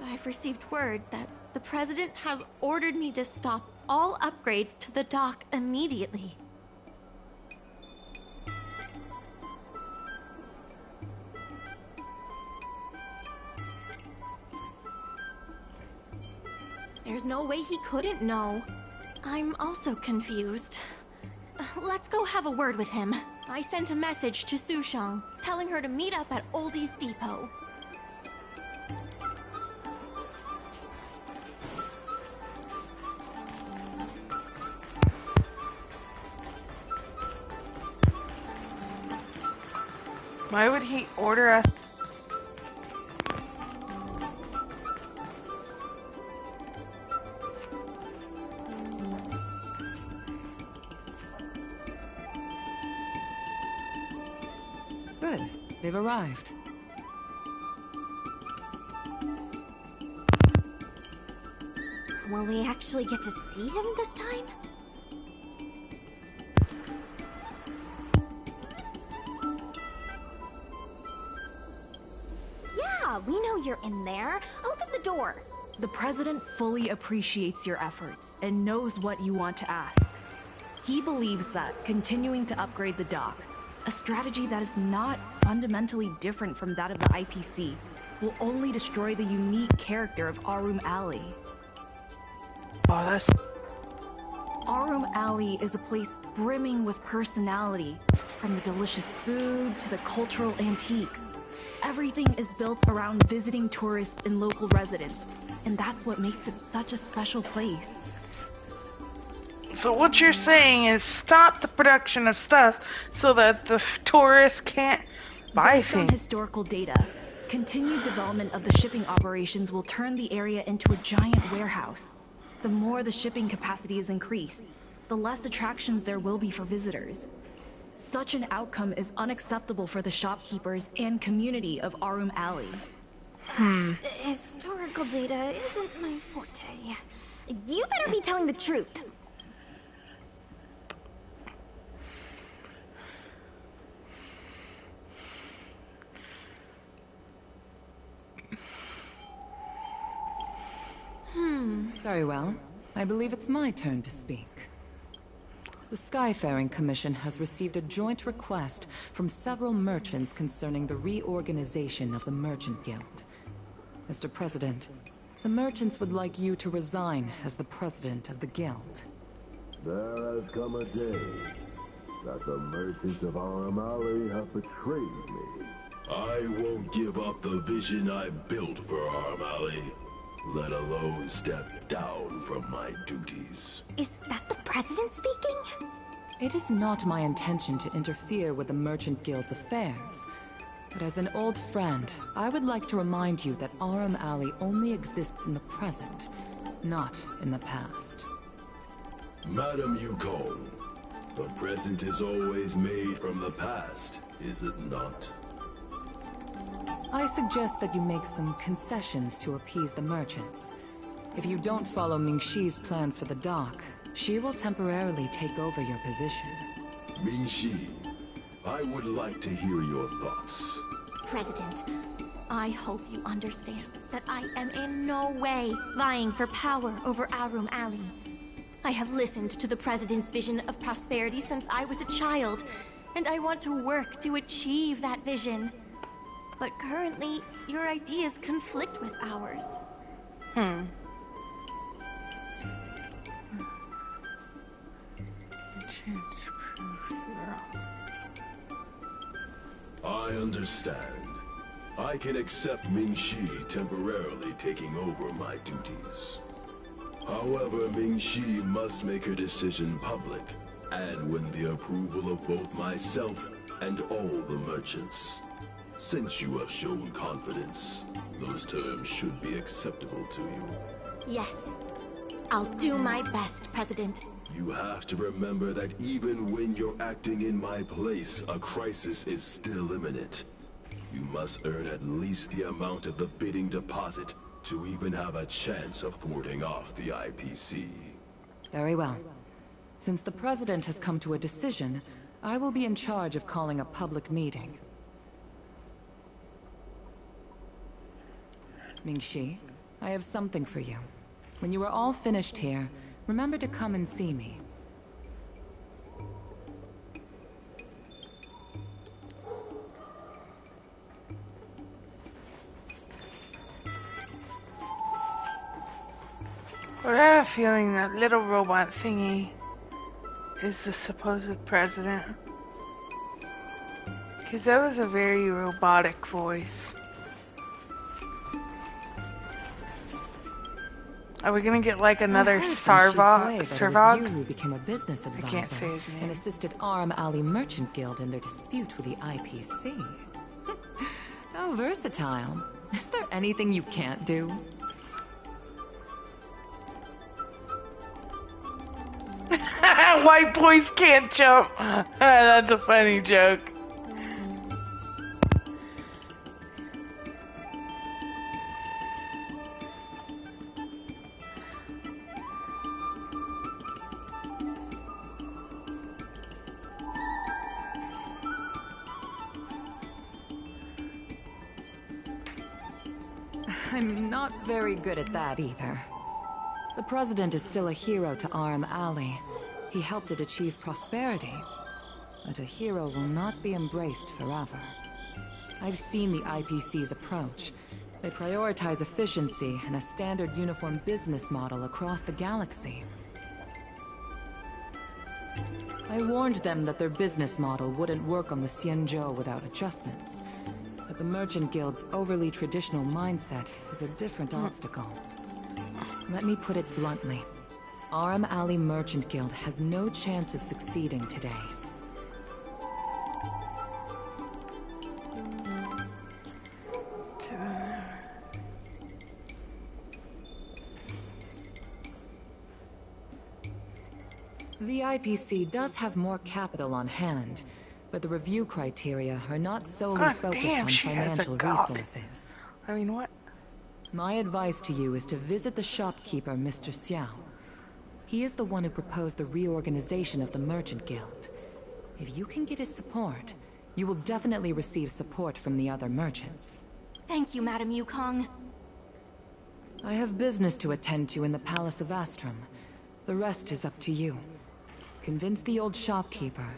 I've received word that the President has ordered me to stop all upgrades to the dock immediately. There's no way he couldn't know. I'm also confused. Let's go have a word with him. I sent a message to Susheng, telling her to meet up at Oldie's Depot.
Why would he order us?
Good. They've arrived.
Will we actually get to see him this time? Yeah, we know you're in there. Open the door.
The President fully appreciates your efforts and knows what you want to ask. He believes that continuing to upgrade the dock, a strategy that is not fundamentally different from that of the IPC, will only destroy the unique character of Arum Alley.
Oh, that's...
Arum Alley is a place brimming with personality, from the delicious food to the cultural antiques. Everything is built around visiting tourists and local residents, and that's what makes it such a special place.
So what you're saying is stop the production of stuff so that the tourists can't buy
Based on
things.
historical data, continued development of the shipping operations will turn the area into a giant warehouse. The more the shipping capacity is increased, the less attractions there will be for visitors. Such an outcome is unacceptable for the shopkeepers and community of Arum Alley.
Historical data isn't my forte. You better be telling the truth.
Very well. I believe it's my turn to speak. The Skyfaring Commission has received a joint request from several merchants concerning the reorganization of the Merchant Guild. Mr. President, the merchants would like you to resign as the president of the guild.
There has come a day that the merchants of Arum Alley have betrayed me. I won't give up the vision I've built for Arum Alley, let alone step down from my duties.
Is that the president speaking?
It is not my intention to interfere with the Merchant Guild's affairs, but as an old friend, I would like to remind you that Arum Alley only exists in the present, not in the past.
Madam Yukong, the present is always made from the past, is it not?
I suggest that you make some concessions to appease the merchants. If you don't follow Mingxi's plans for the dock, she will temporarily take over your position.
Mingxi, I would like to hear your thoughts.
President, I hope you understand that I am in no way vying for power over Arum Alley. I have listened to the President's vision of prosperity since I was a child, and I want to work to achieve that vision. But currently, your ideas conflict with ours.
I understand. I can accept Mingxi temporarily taking over my duties. However, Mingxi must make her decision public, and win the approval of both myself and all the merchants. Since you have shown confidence, those terms should be acceptable to you.
Yes. I'll do my best, President.
You have to remember that even when you're acting in my place, a crisis is still imminent. You must earn at least the amount of the bidding deposit to even have a chance of thwarting off the IPC.
Very well. Since the President has come to a decision, I will be in charge of calling a public meeting. Mingxi, I have something for you. When you are all finished here, remember to come and see me.
But I have a feeling that little robot thingy is the supposed president. Because that was a very robotic voice. Are we gonna get like another Sarvok?
Sarvok? You who became a business
I can't say
advisor
his name.
and assisted Arum Alley Merchant Guild in their dispute with the IPC. How versatile. Is there anything you can't do?
White boys can't jump. That's a funny joke.
I'm not very good at that either. The President is still a hero to Aram Alley. He helped it achieve prosperity. But a hero will not be embraced forever. I've seen the IPC's approach. They prioritize efficiency and a standard uniform business model across the galaxy. I warned them that their business model wouldn't work on the Xianzhou without adjustments. But the Merchant Guild's overly traditional mindset is a different obstacle. Let me put it bluntly. Aram Alley Merchant Guild has no chance of succeeding today. The IPC does have more capital on hand, but the review criteria are not solely focused on financial resources.
I mean, what?
My advice to you is to visit the shopkeeper, Mr. Xiao. He is the one who proposed the reorganization of the Merchant Guild. If you can get his support, you will definitely receive support from the other merchants.
Thank you, Madam Yukong.
I have business to attend to in the Palace of Astrum. The rest is up to you. Convince the old shopkeeper,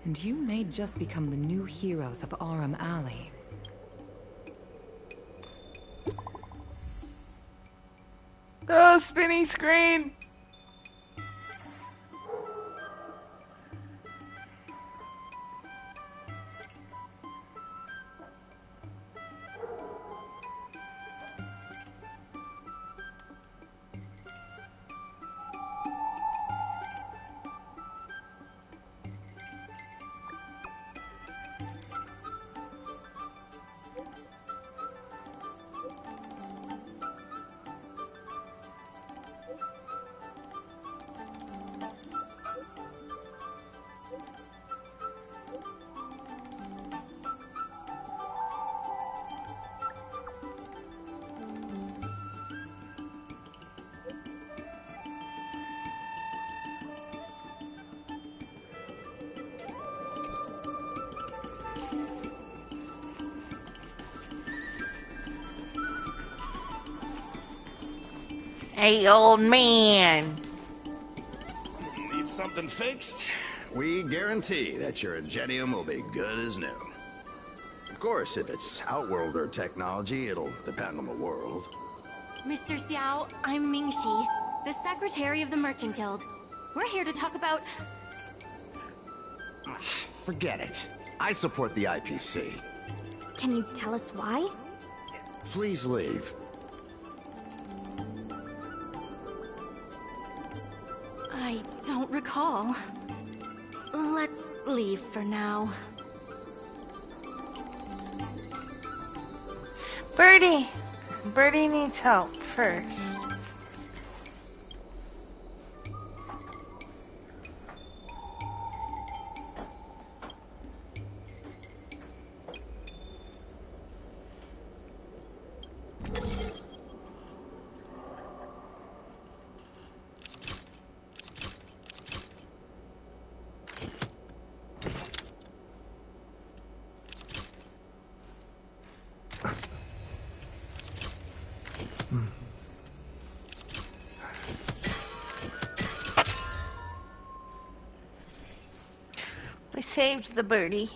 and you may just become the new heroes of Aram Alley.
Oh, spinning screen! Hey, old man.
Need something fixed? We guarantee that your Ingenium will be good as new. Of course, if it's Outworlder technology, it'll depend on the world.
Mr. Xiao, I'm Mingxi, the secretary of the Merchant Guild. We're here to talk about...
Forget it. I support the IPC.
Can you tell us why?
Please leave.
I don't recall. Let's leave for now.
Birdie! Birdie needs help first. We saved the birdie.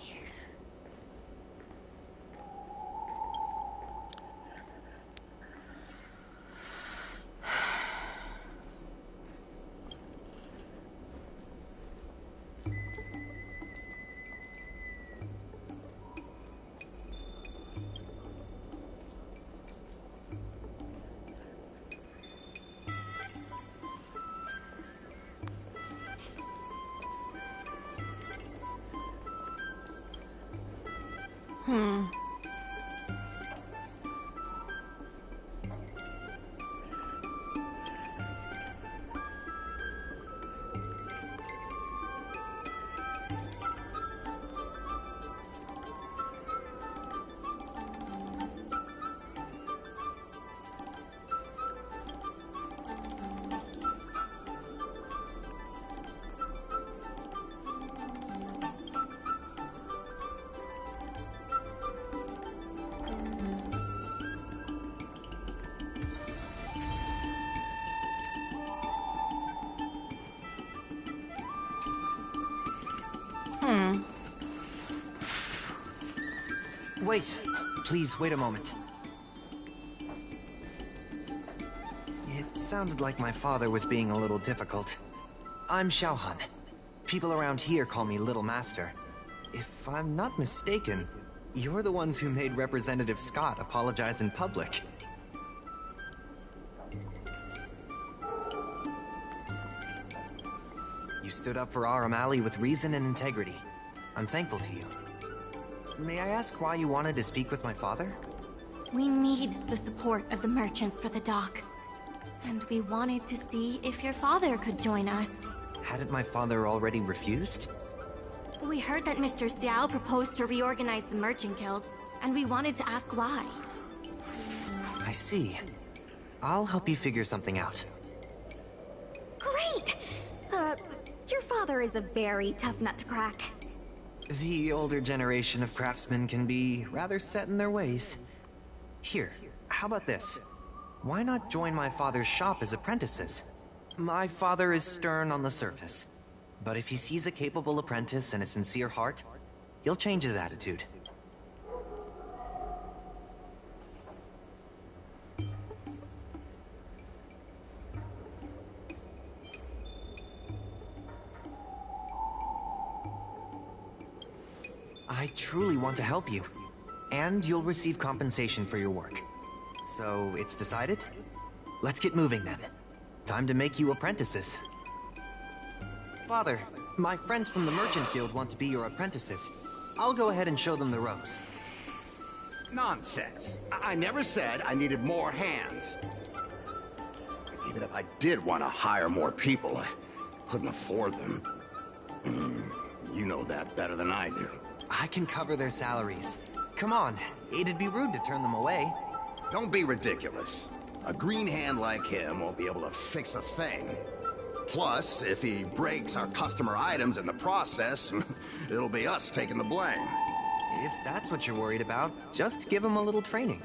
Wait. Please, wait a moment. It sounded like my father was being a little difficult. I'm Xiaohan. People around here call me Little Master. If I'm not mistaken, you're the ones who made Representative Scott apologize in public. You stood up for Aram Alley with reason and integrity. I'm thankful to you. May I ask why you wanted to speak with my father?
We need the support of the merchants for the dock. And we wanted to see if your father could join us.
Hadn't my father already refused?
We heard that Mr. Xiao proposed to reorganize the Merchant Guild, and we wanted to ask why.
I see. I'll help you figure something out.
Great! Your father is a very tough nut to crack.
The older generation of craftsmen can be rather set in their ways. Here, how about this? Why not join my father's shop as apprentices? My father is stern on the surface, but if he sees a capable apprentice and a sincere heart, he'll change his attitude. I truly want to help you, and you'll receive compensation for your work. So, it's decided? Let's get moving then. Time to make you apprentices. Father, my friends from the Merchant Guild want to be your apprentices. I'll go ahead and show them the ropes.
Nonsense. I never said I needed more hands. Even if I did want to hire more people, I couldn't afford them. You know that better than I do.
I can cover their salaries. Come on, it'd be rude to turn them away.
Don't be ridiculous. A green hand like him won't be able to fix a thing. Plus, if he breaks our customer items in the process, it'll be us taking the blame.
If that's what you're worried about, just give him a little training.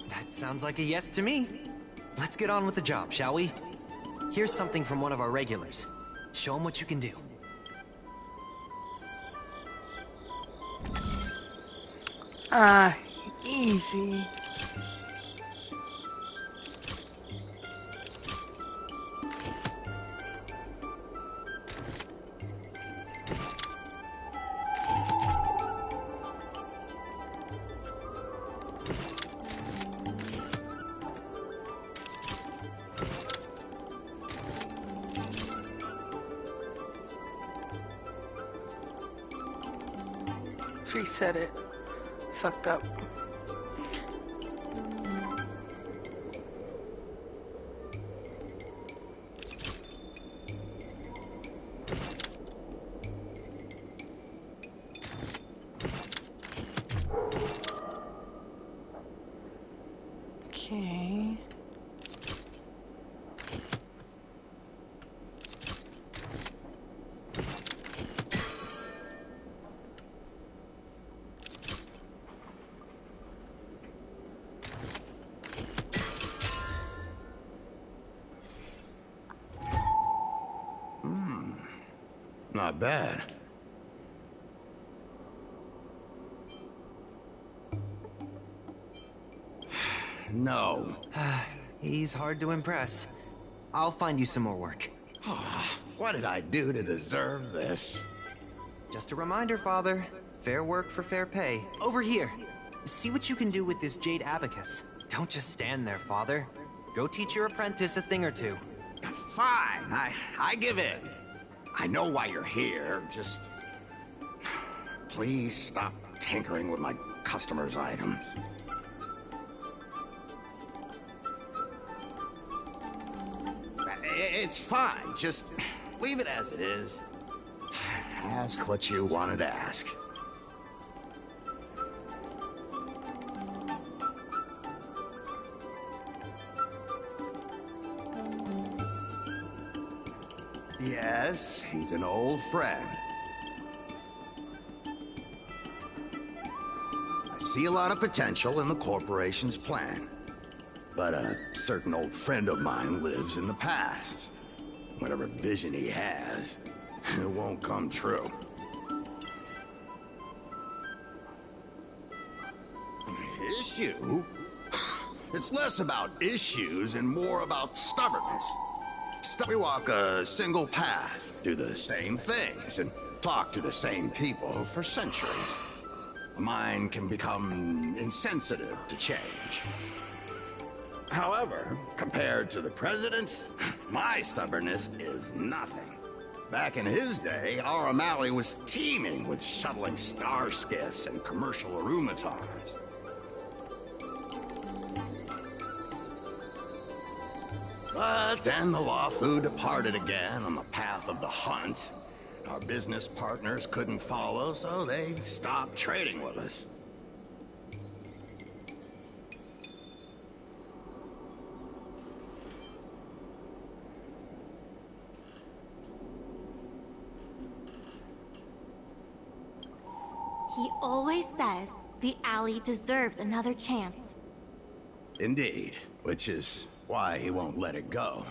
That sounds like a yes to me. Let's get on with the job, shall we? Here's something from one of our regulars. Show him what you can do.
Easy. Let's reset it. Fucked up. Okay.
Not bad. No.
He's hard to impress. I'll find you some more work.
What did I do to deserve this?
Just a reminder, Father. Fair work for fair pay. Over here. See what you can do with this jade abacus. Don't just stand there, Father. Go teach your apprentice a thing or two.
Fine, I give in. I know why you're here, just... Please stop tinkering with my customers' items. It's fine, just leave it as it is. Ask what you wanted to ask. Yes, he's an old friend. I see a lot of potential in the corporation's plan. But a certain old friend of mine lives in the past. Whatever vision he has, it won't come true. Issue? It's less about issues and more about stubbornness. We walk a single path, do the same things, and talk to the same people for centuries. A mind can become insensitive to change. However, compared to the president, my stubbornness is nothing. Back in his day, our O'Malley was teeming with shuttling star skiffs and commercial aromatars. But then the Lawfu departed again on the path of the hunt. Our business partners couldn't follow, so they stopped trading with us.
He always says the alley deserves another chance.
Indeed, which is why he won't let it go.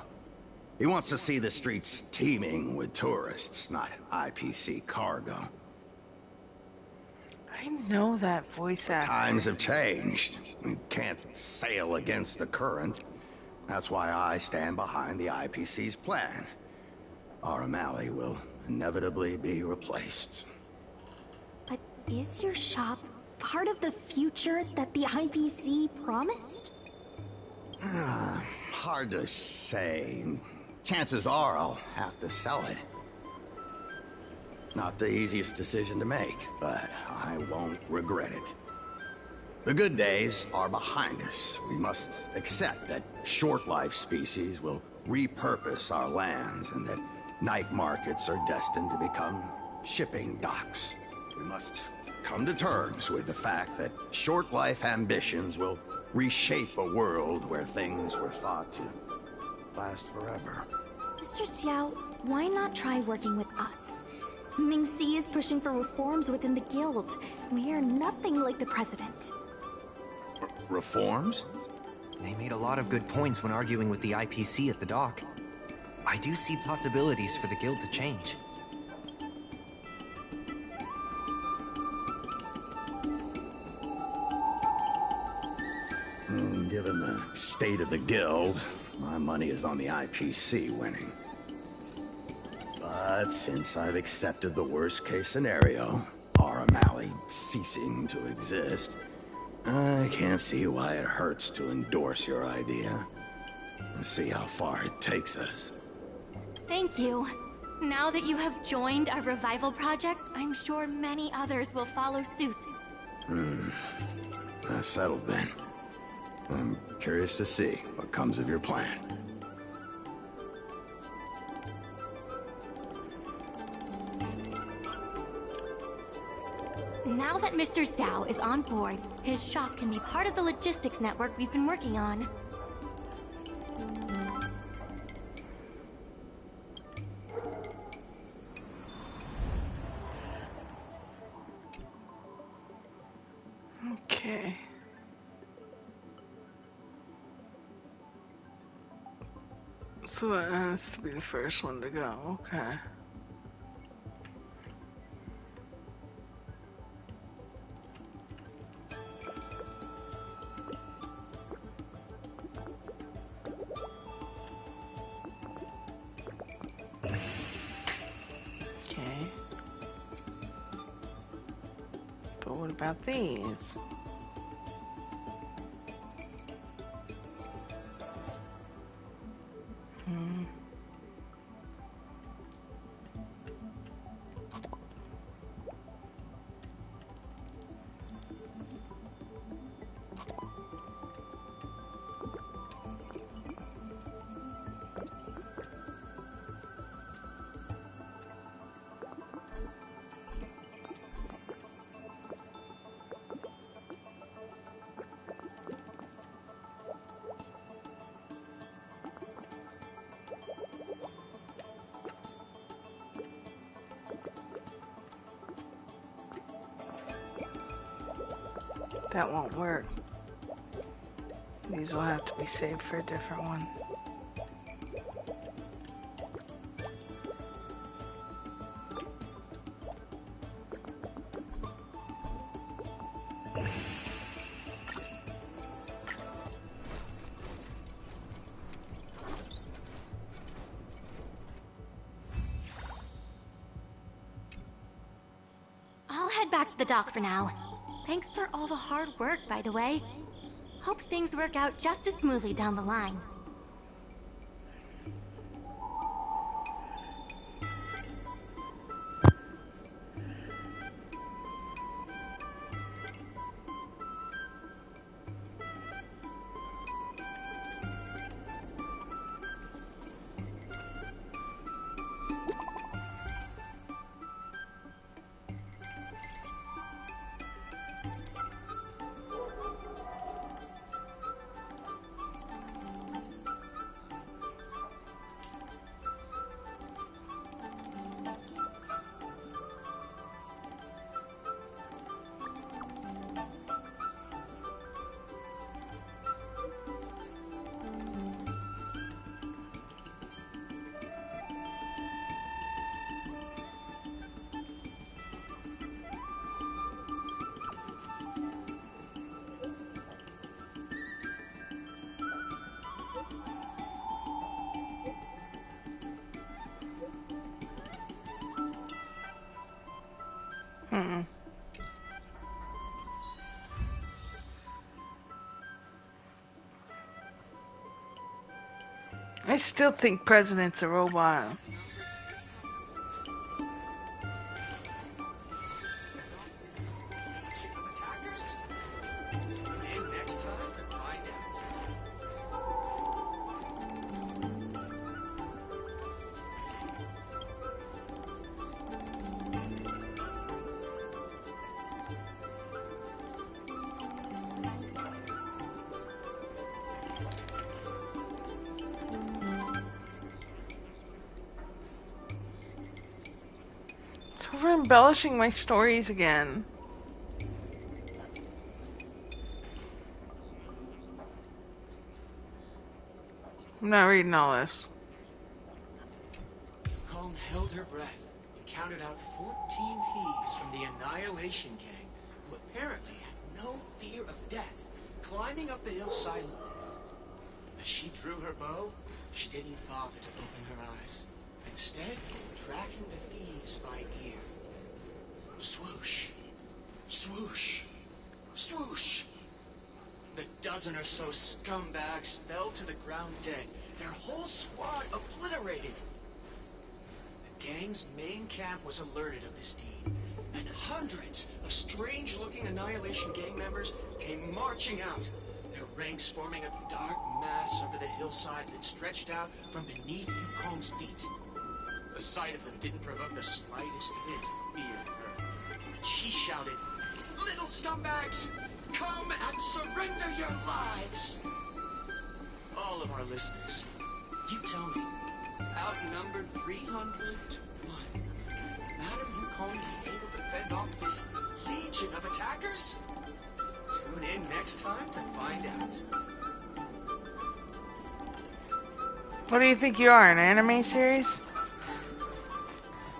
He wants to see the streets teeming with tourists, not IPC cargo.
I know that voice actor.
Times have changed. We can't sail against the current. That's why I stand behind the IPC's plan. Our O'Malley will inevitably be replaced.
But is your shop part of the future that the IPC promised?
Hard to say. Chances are I'll have to sell it. Not the easiest decision to make, but I won't regret it. The good days are behind us. We must accept that short-life species will repurpose our lands and that night markets are destined to become shipping docks. We must come to terms with the fact that short-life ambitions will reshape a world where things were thought to last forever.
Mr. Xiao, why not try working with us? Mingxi is pushing for reforms within the guild. We are nothing like the president.
Reforms?
They made a lot of good points when arguing with the IPC at the dock. I do see possibilities for the guild to change.
Given the state of the guild, my money is on the IPC winning. But since I've accepted the worst-case scenario, our O'Malley ceasing to exist, I can't see why it hurts to endorse your idea and see how far it takes us.
Thank you. Now that you have joined our revival project, I'm sure many others will follow suit.
That's settled then. I'm curious to see what comes of your plan.
Now that Mr. Xiao is on board, his shop can be part of the logistics network we've been working on.
Okay. So that has to be the first one to go. Okay. Okay. But what about these? That won't work. These will have to be saved for a different one.
I'll head back to the dock for now. Thanks for all the hard work, by the way. Hope things work out just as smoothly down the line.
I still think President's a robot.
Legion of attackers? Tune in next time to find out.
So we're embellishing my stories again. I'm not reading all this.
Kong held her breath and counted out 14 thieves from the Annihilation Gang, who apparently had no fear of death, climbing up the hill silently. As she drew her bow, she didn't bother to open her eyes, instead tracking the thieves by ear. Swoosh, swoosh, swoosh. The dozen or so scumbags fell to the ground dead, their whole squad obliterated. The gang's main camp was alerted of this deed, and hundreds of strange-looking Annihilation Gang members came marching out, their ranks forming a dark mass over the hillside that stretched out from beneath Yukong's feet. The sight of them didn't provoke the slightest hint of fear in her, and she shouted, "Little scumbags! Come and surrender your lives!" All of our listeners, you tell me, outnumbered 300 to 1, Madam Yukong be able to fend off this legion of attackers? Tune in next time to find out.
What do you think you are, an anime series?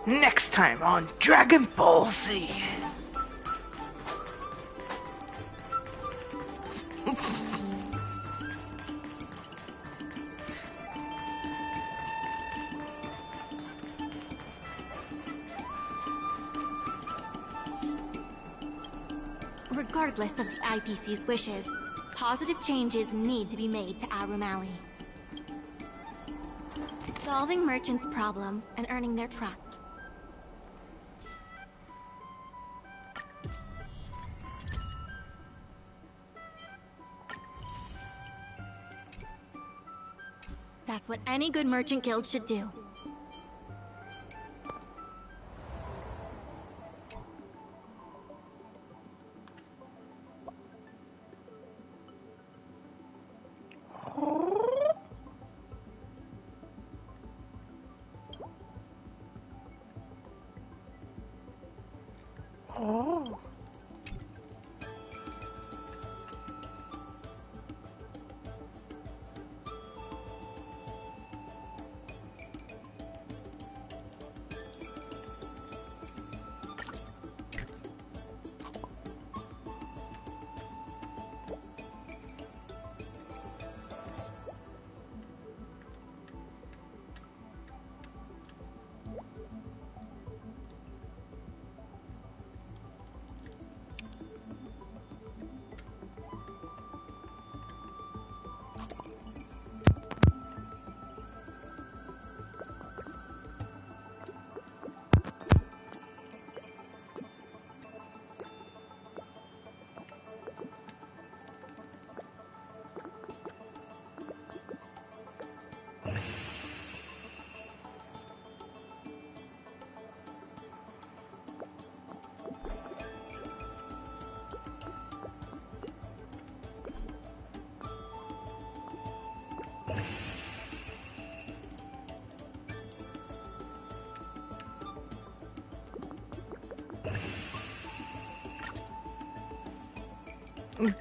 Next time on Dragon Ball Z.
Regardless of the IPC's wishes, positive changes need to be made to Arum Alley. Solving merchants' problems and earning their trust. That's what any good merchant guild should do.
Oh. 。 Oh.
「
Oh. 。 Oh. 。 Oh. 。 Oh. 。 Oh. 。 Oh. 。 Oh. 。 Oh. 。 Oh. 。 Oh. 。 Oh. 。 Oh. 。 Oh. 。 Oh. 。 Oh. 。 Oh. 。 Oh. 。 Oh. 。 Oh. 。 Oh.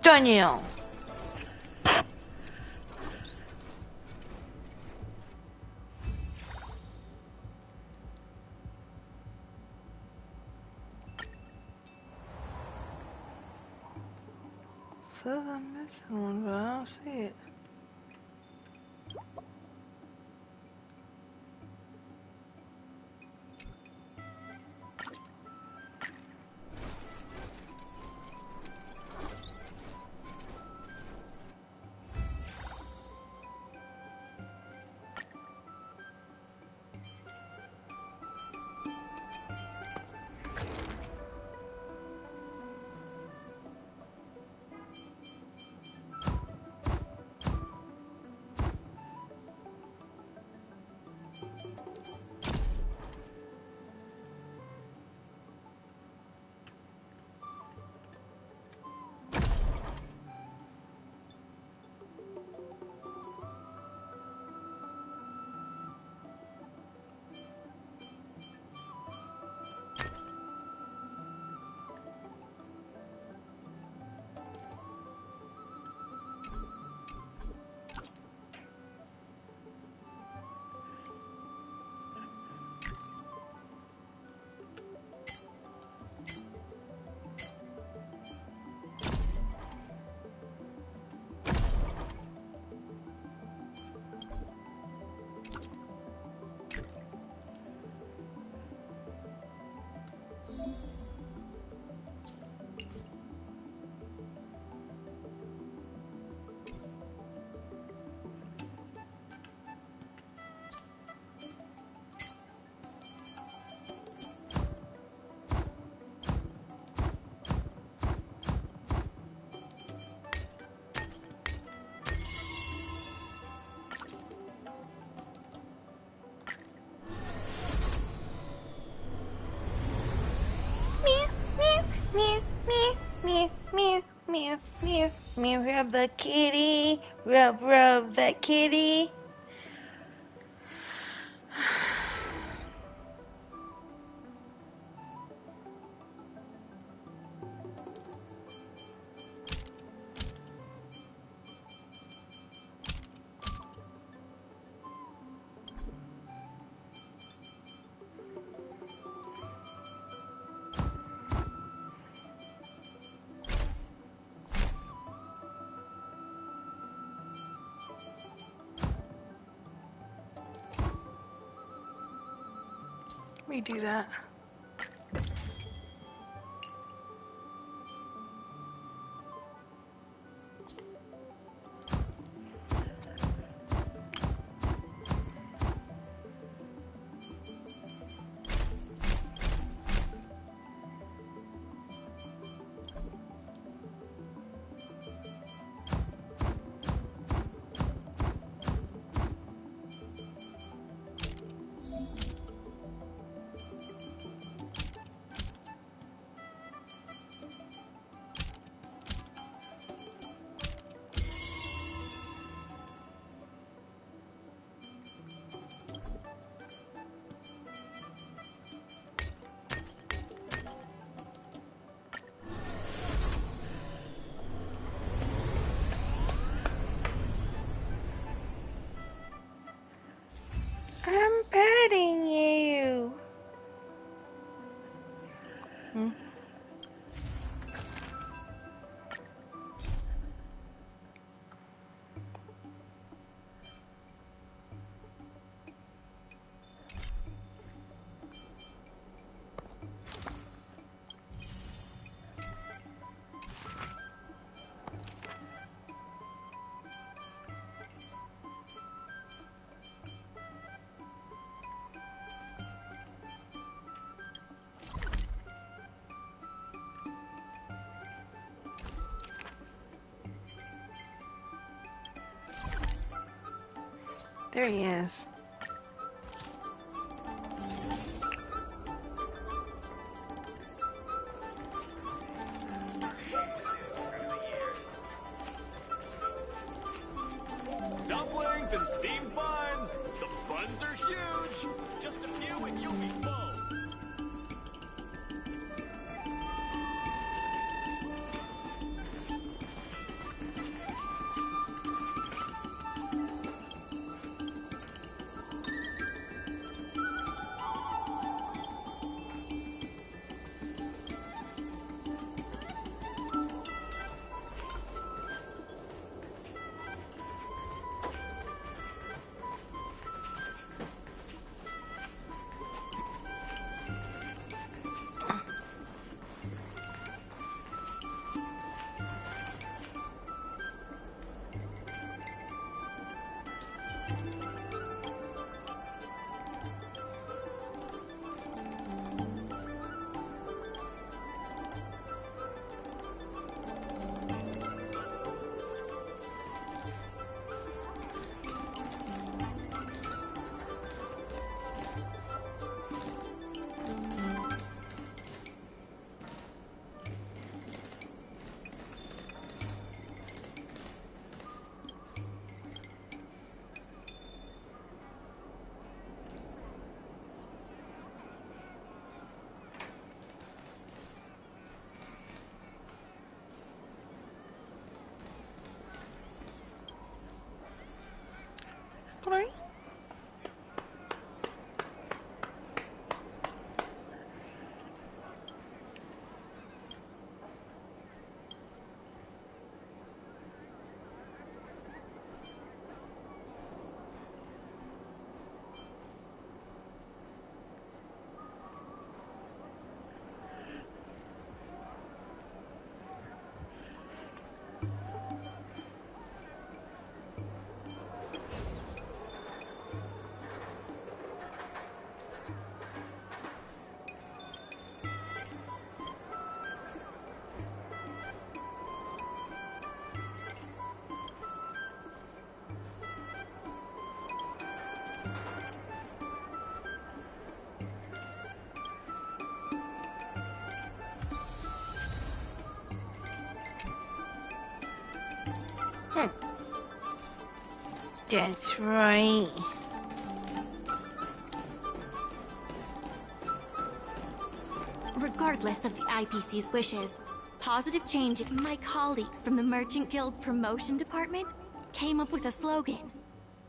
Daniel. Says I'm missing one, but I don't see it. Meow, rub the kitty, rub that kitty. Redo that. I'm petting you. There he is.
Dumplings and steamed buns! The buns are huge! Just a few and you'll be full!
That's right.
Regardless of the IPC's wishes, positive change. My colleagues from the Merchant Guild Promotion Department came up with a slogan: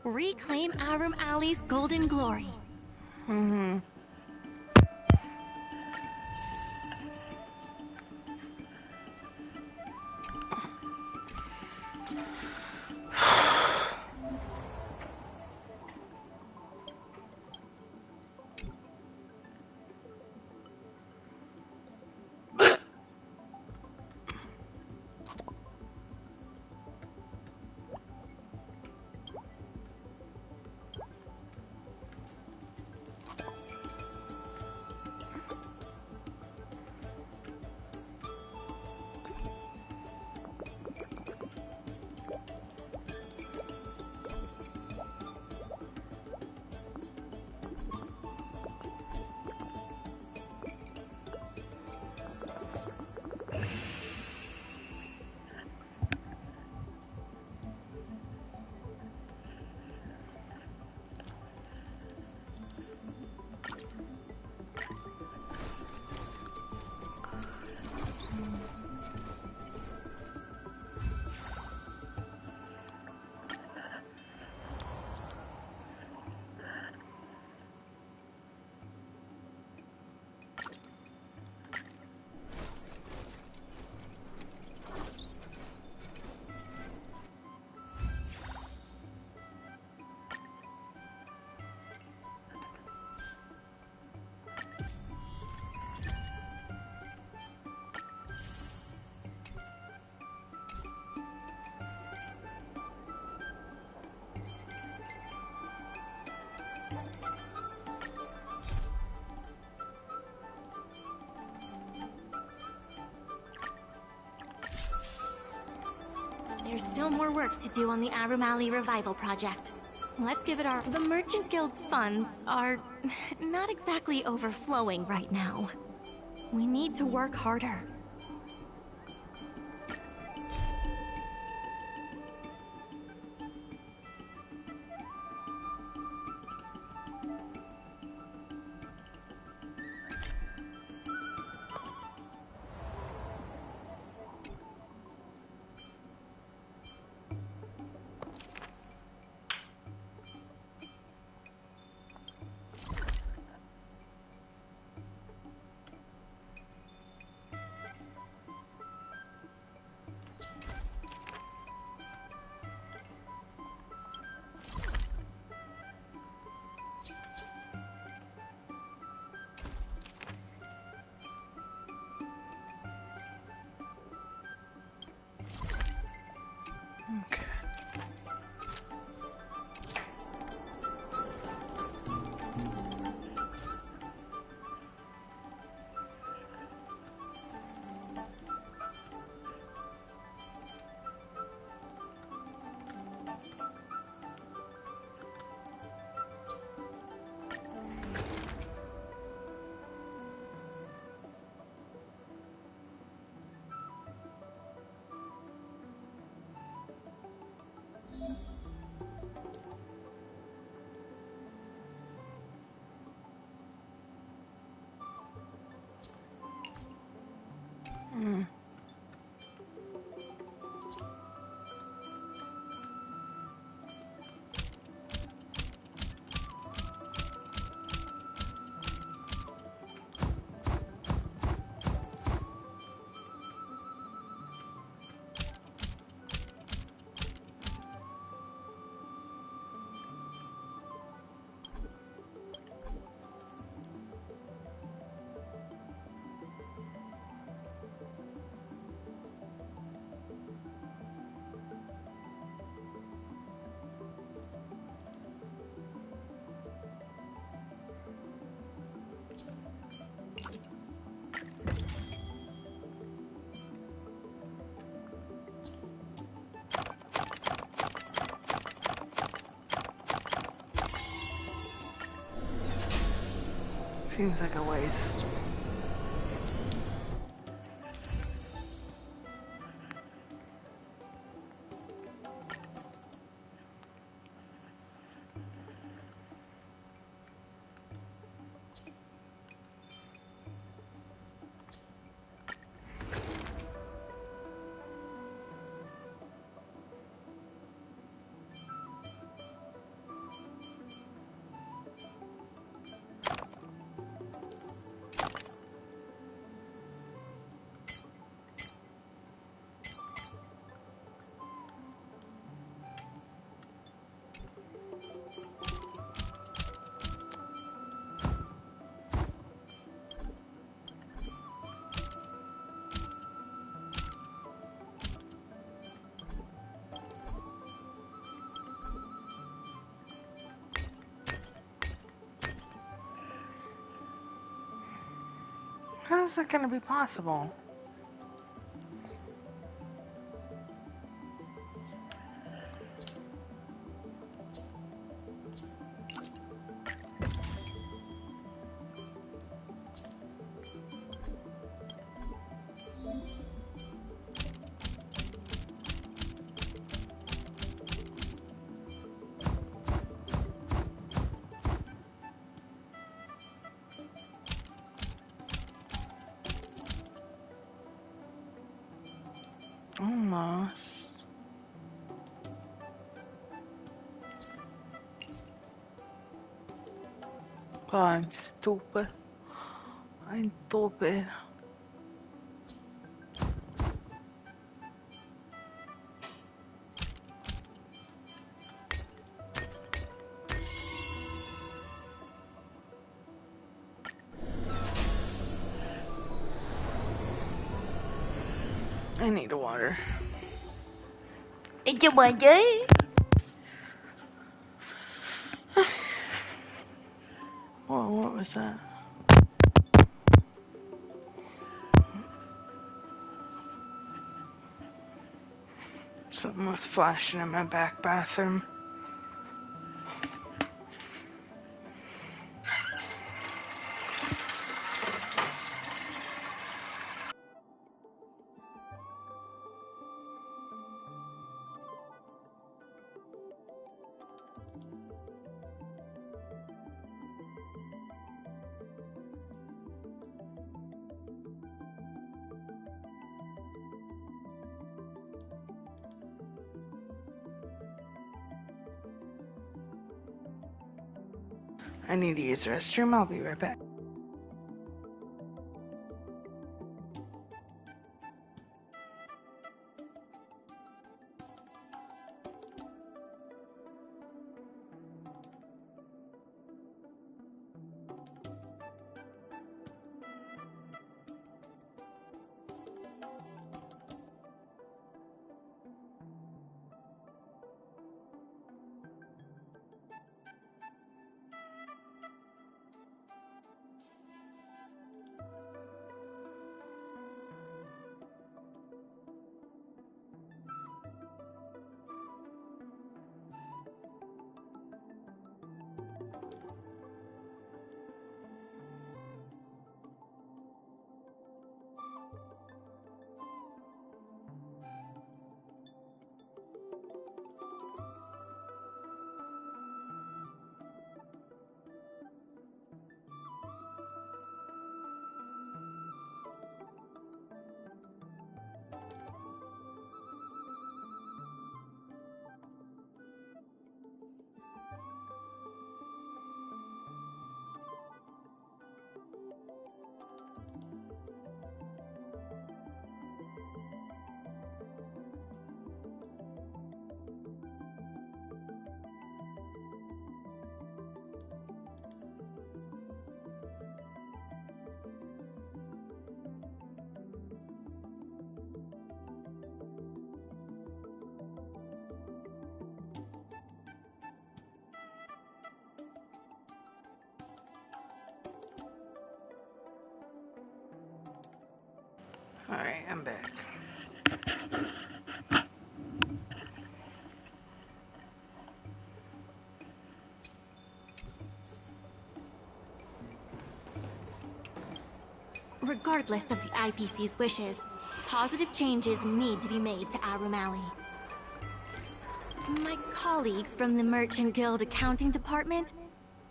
Reclaim Arum Alley's golden glory.
Mm-hmm.
There's still more work to do on the Arum Alley Revival Project. Let's give it our... The Merchant Guild's funds are not exactly overflowing right now. We need to work harder.
Seems like a waste. How is that gonna be possible? Almost. Oh, I'm stupid. I'm stupid. I need water.
You want it?
Whoa, what was that? Something was flashing in my back bathroom. I need to use the restroom. I'll be right back. Alright, I'm back.
Regardless of the IPC's wishes, positive changes need to be made to Arum Alley. My colleagues from the Merchant Guild Accounting Department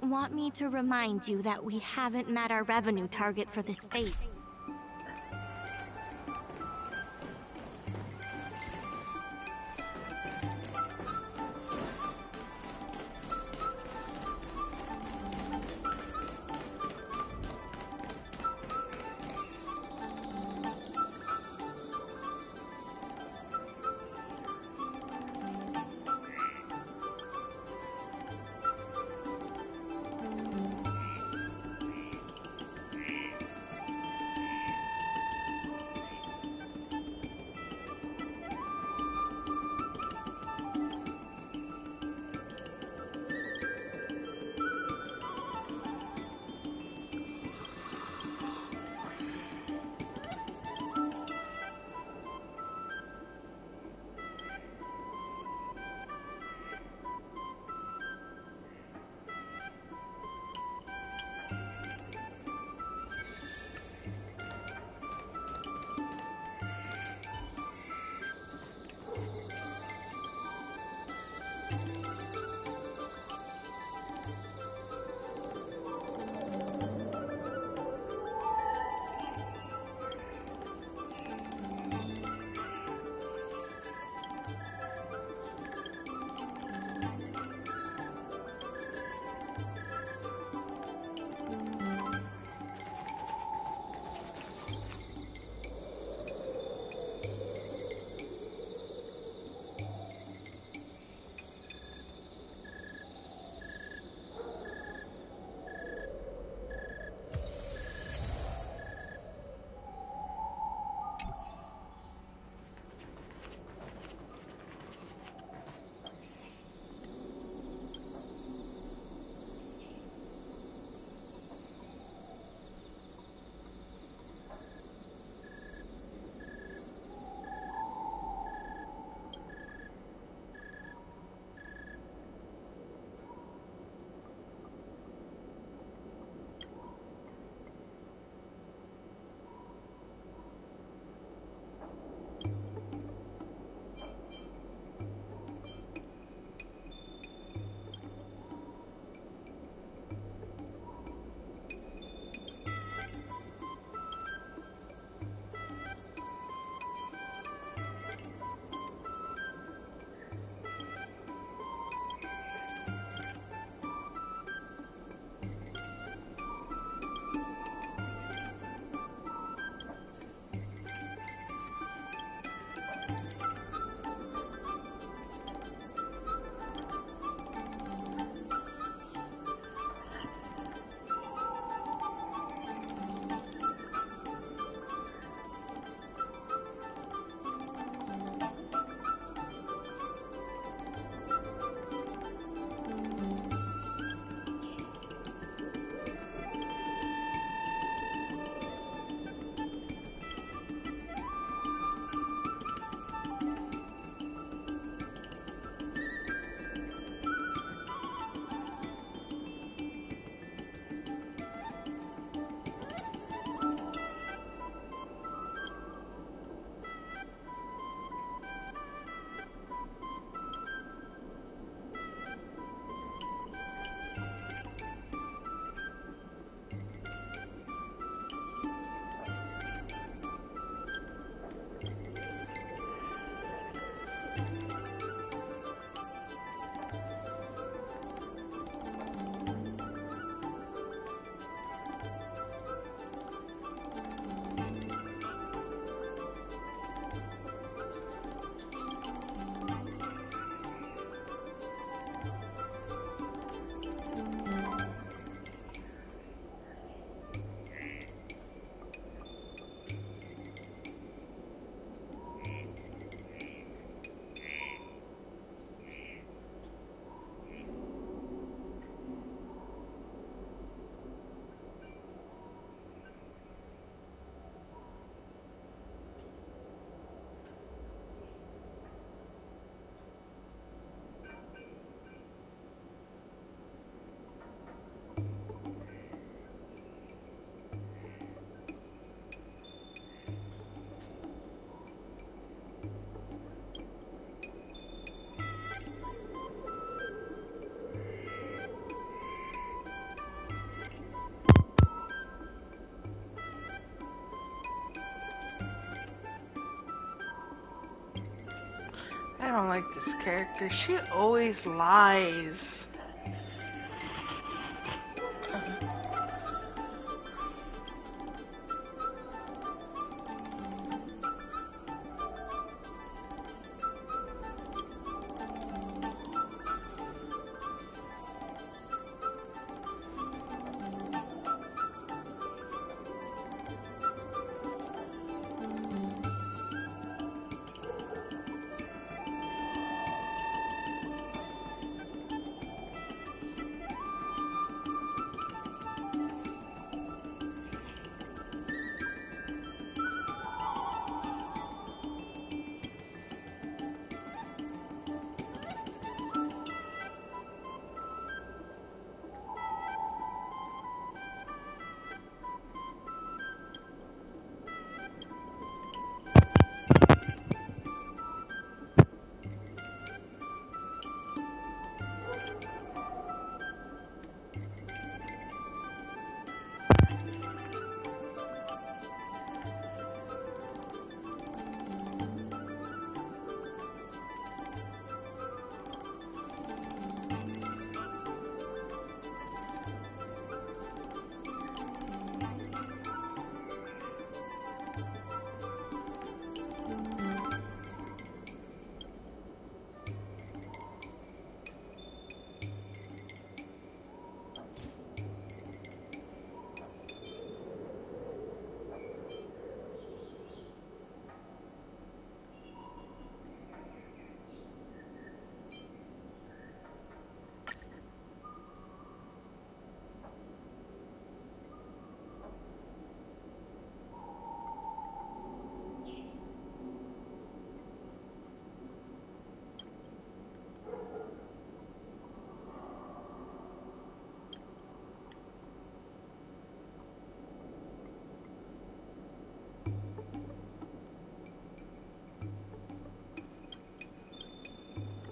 want me to remind you that we haven't met our revenue target for this space.
I don't like this character. She always lies.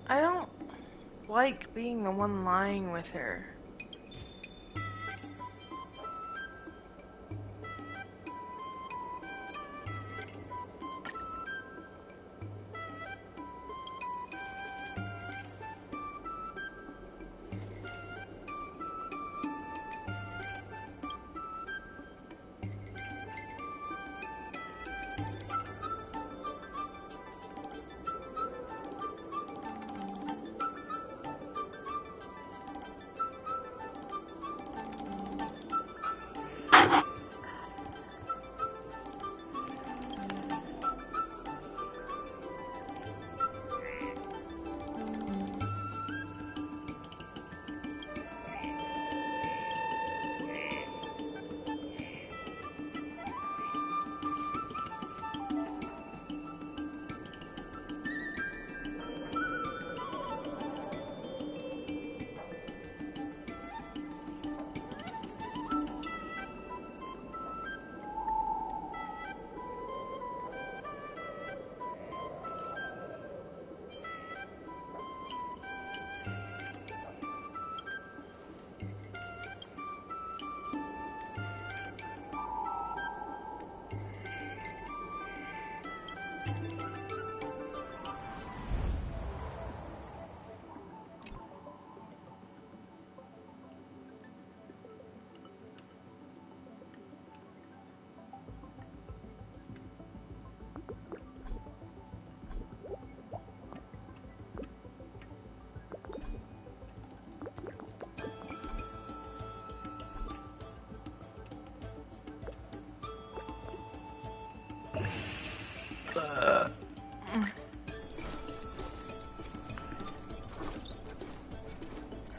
I don't like being the one lying with her.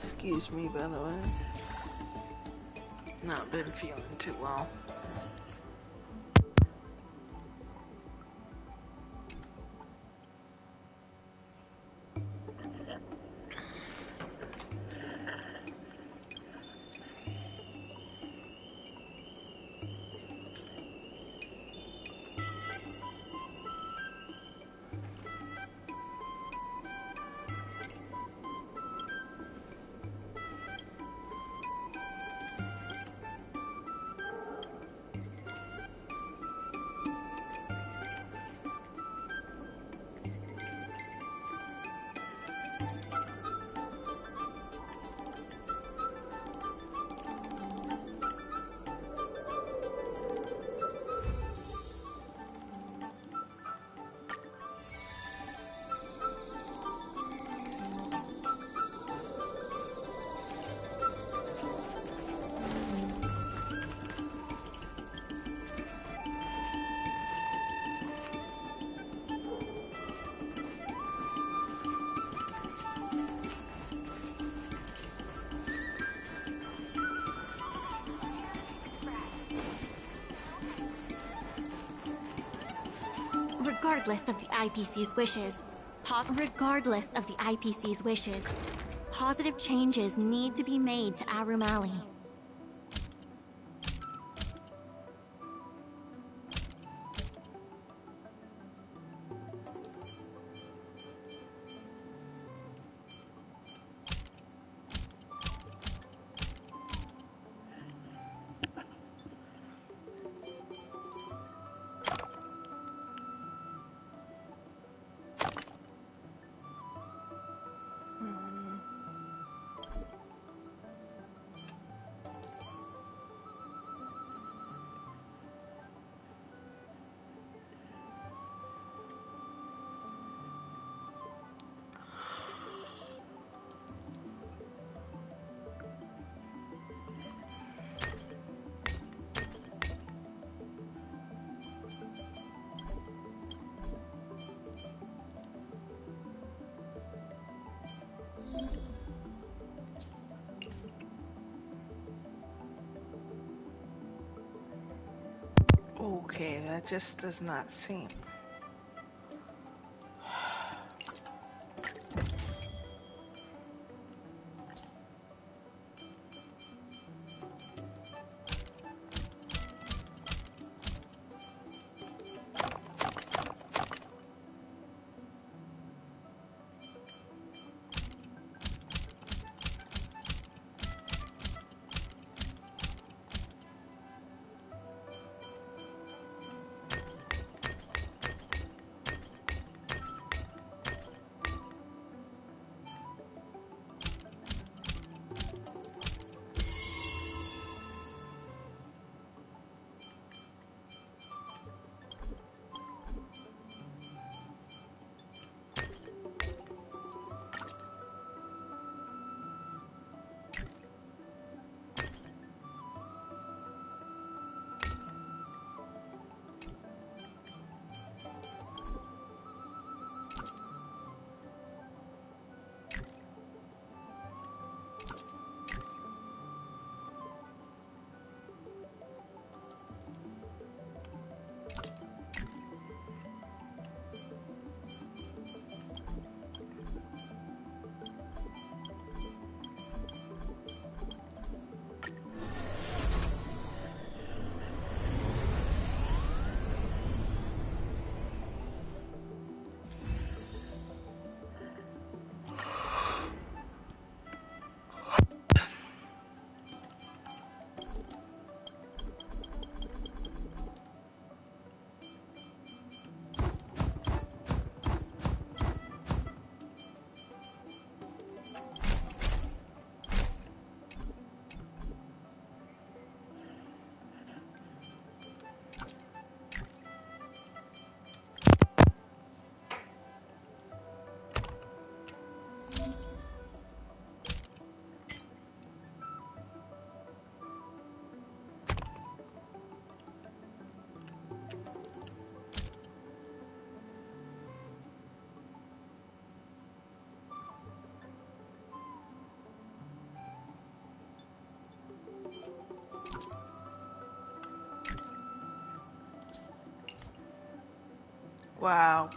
Excuse me, by the way. Not been feeling too well.
regardless of the IPC's wishes. Regardless of the IPC's wishes, positive changes need to be made to Arum Alley.
Okay, that just does not seem. Wow.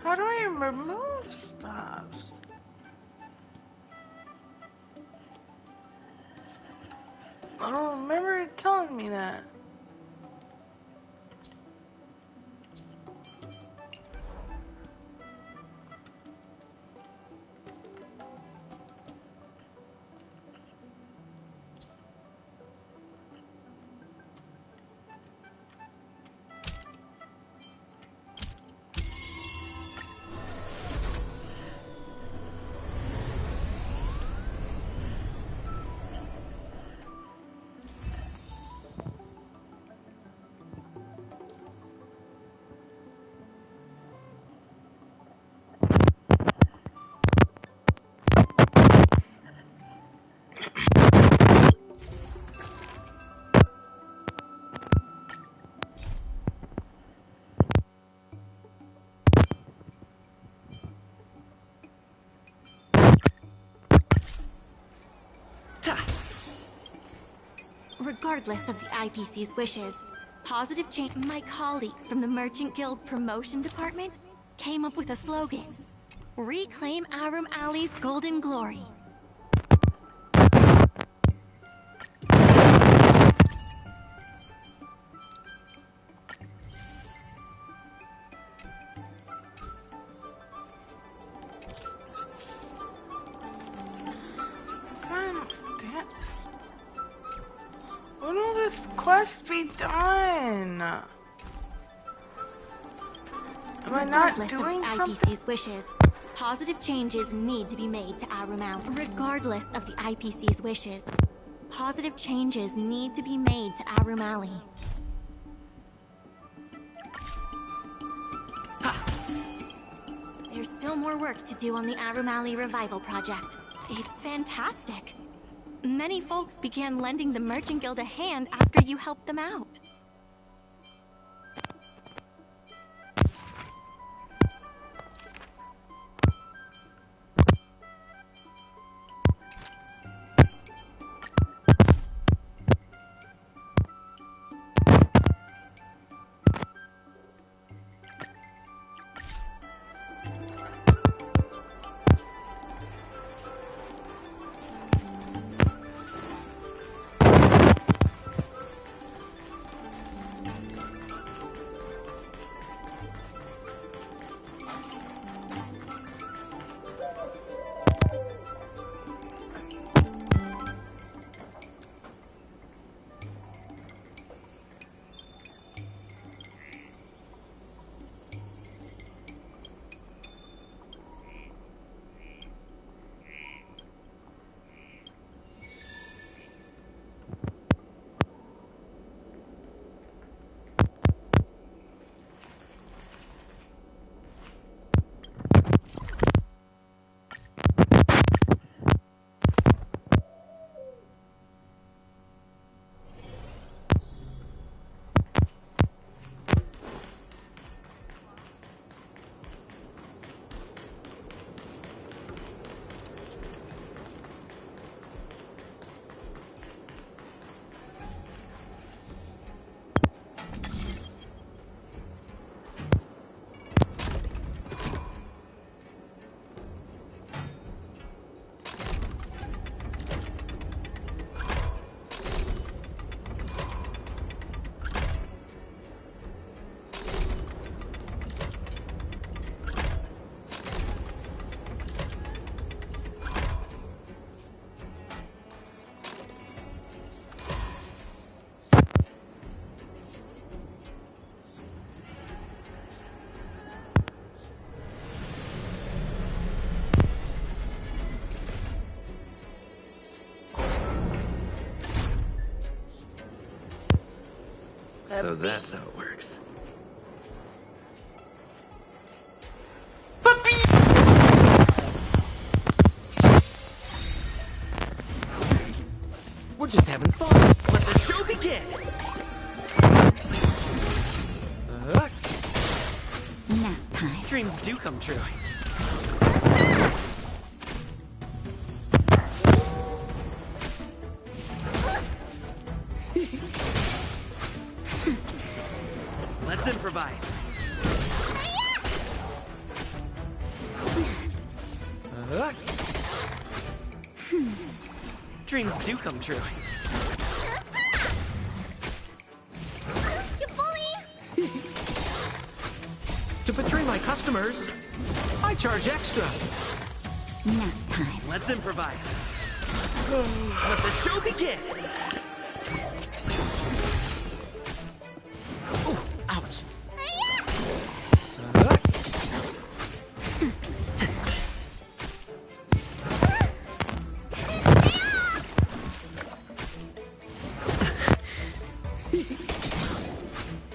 How do I remove stuffs? I don't remember it telling me that.
regardless of the IPC's wishes. Positive change. My colleagues from the Merchant Guild Promotion Department came up with a slogan. Reclaim Arum Alley's golden glory.
When will this quest be done? Am I not doing something?
IPC's wishes, positive changes need to be made to Arum Alley. Regardless of the IPC's wishes, positive changes need to be made to Arum Alley. There's still more work to do on the Arum Alley Revival Project. It's fantastic. Many folks began lending the Merchant Guild a hand after you helped them out.
So that's how it works.
We're just having fun. Let the show begin.
Nap time.
Dreams do come true. Let's improvise. Dreams do come true.
You bully!
To betray my customers, I charge extra.
Nap time.
Let's improvise. Let the show begin. Ooh, ouch.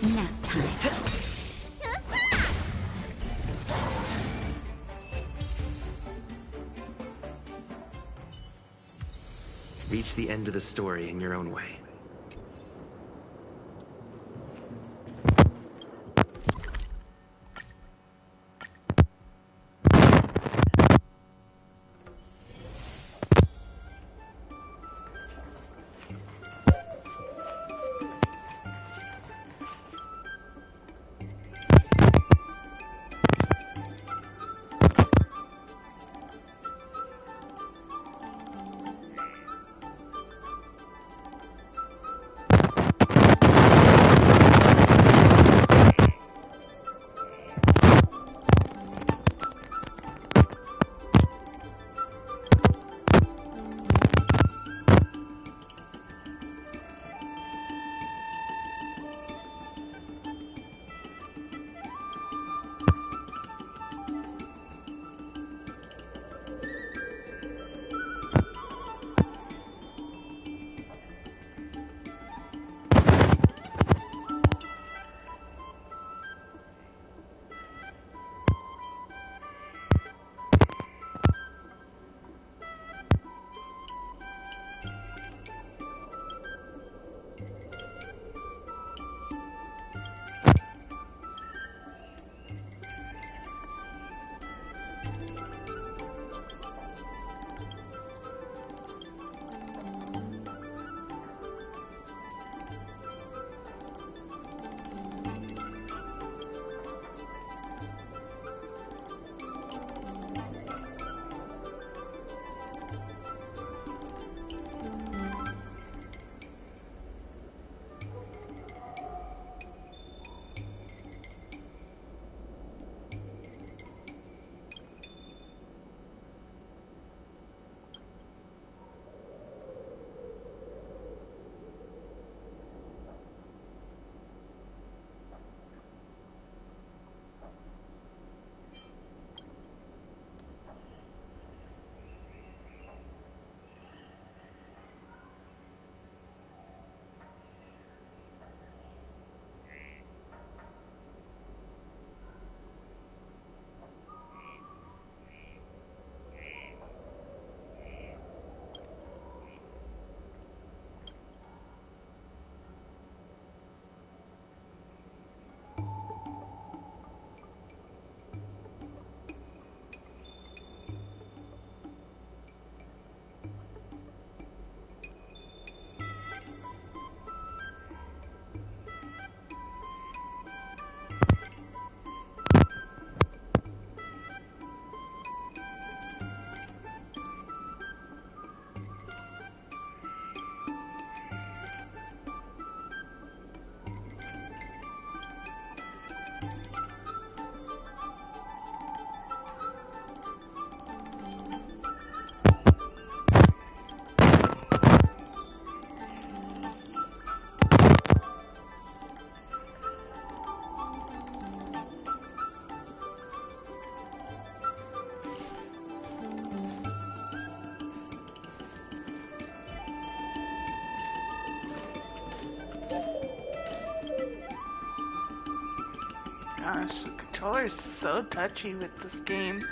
Nap time.
Reach the end of the story in your own way.
gosh, the controller is so touchy with this game.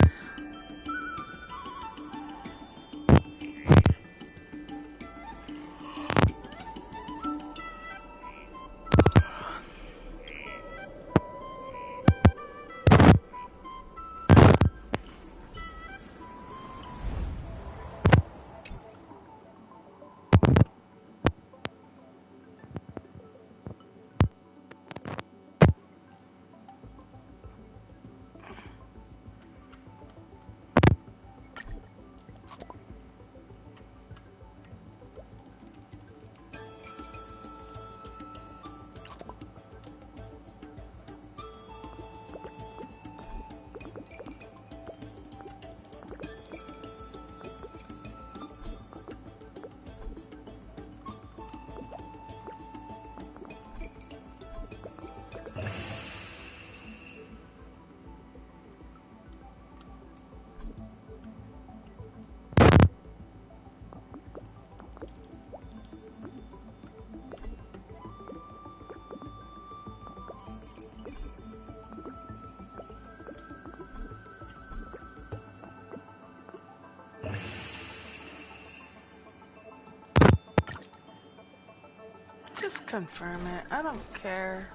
Just confirm it. I don't care.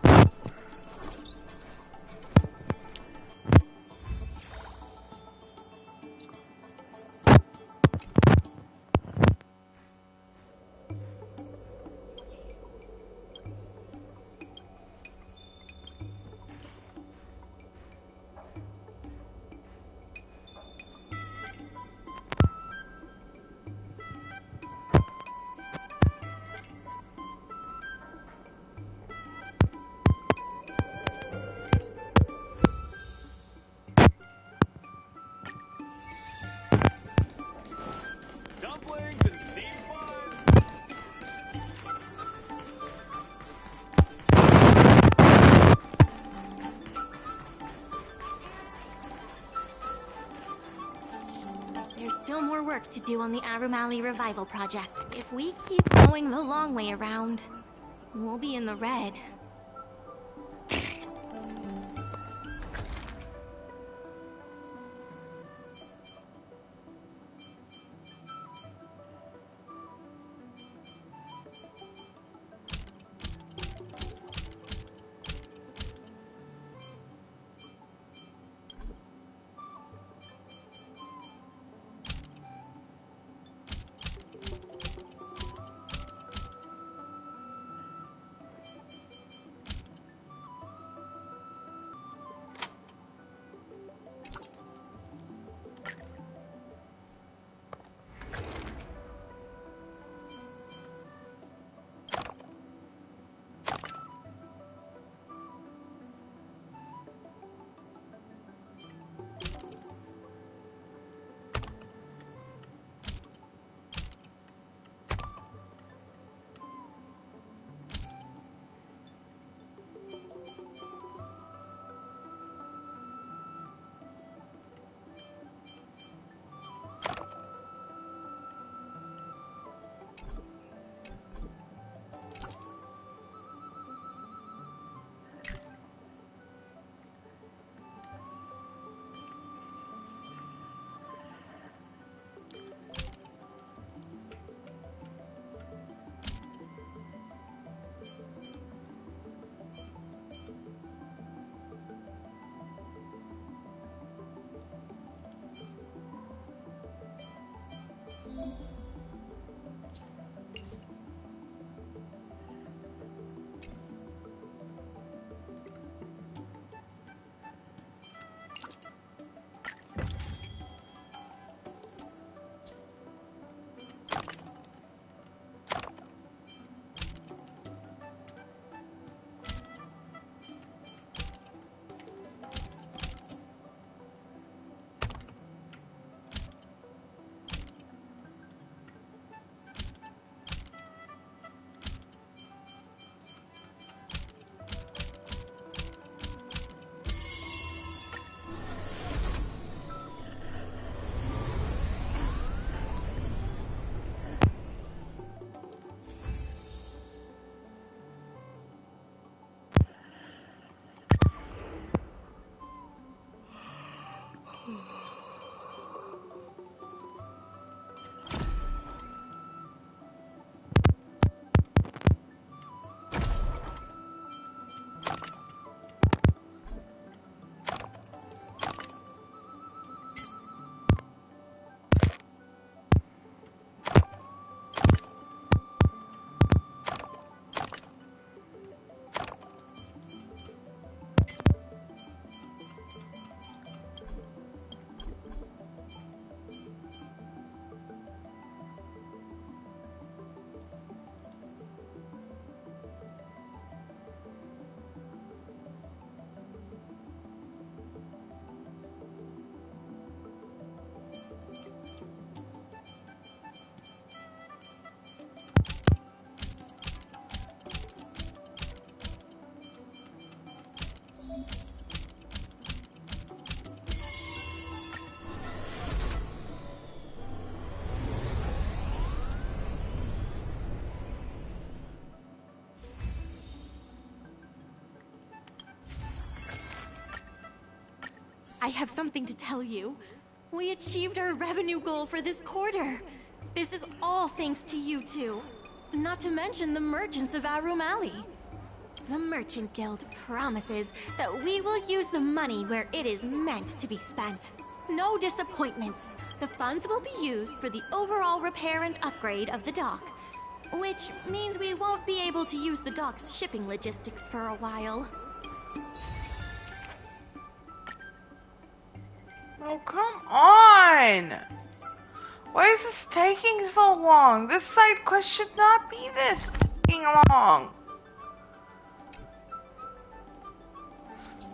Dumplings and steamed buns.
There's still more work to do on the Arum Alley Revival Project. If we keep going the long way around, we'll be in the red. I have something to tell you. We achieved our revenue goal for this quarter. This is all thanks to you two. Not to mention the merchants of Arum Alley. The Merchant Guild promises that we will use the money where it is meant to be spent. No disappointments. The funds will be used for the overall repair and upgrade of the dock, which means we won't be able to use the dock's shipping logistics for a while.
Oh, come on! Why is this taking so long? This side quest should not be this f***ing long.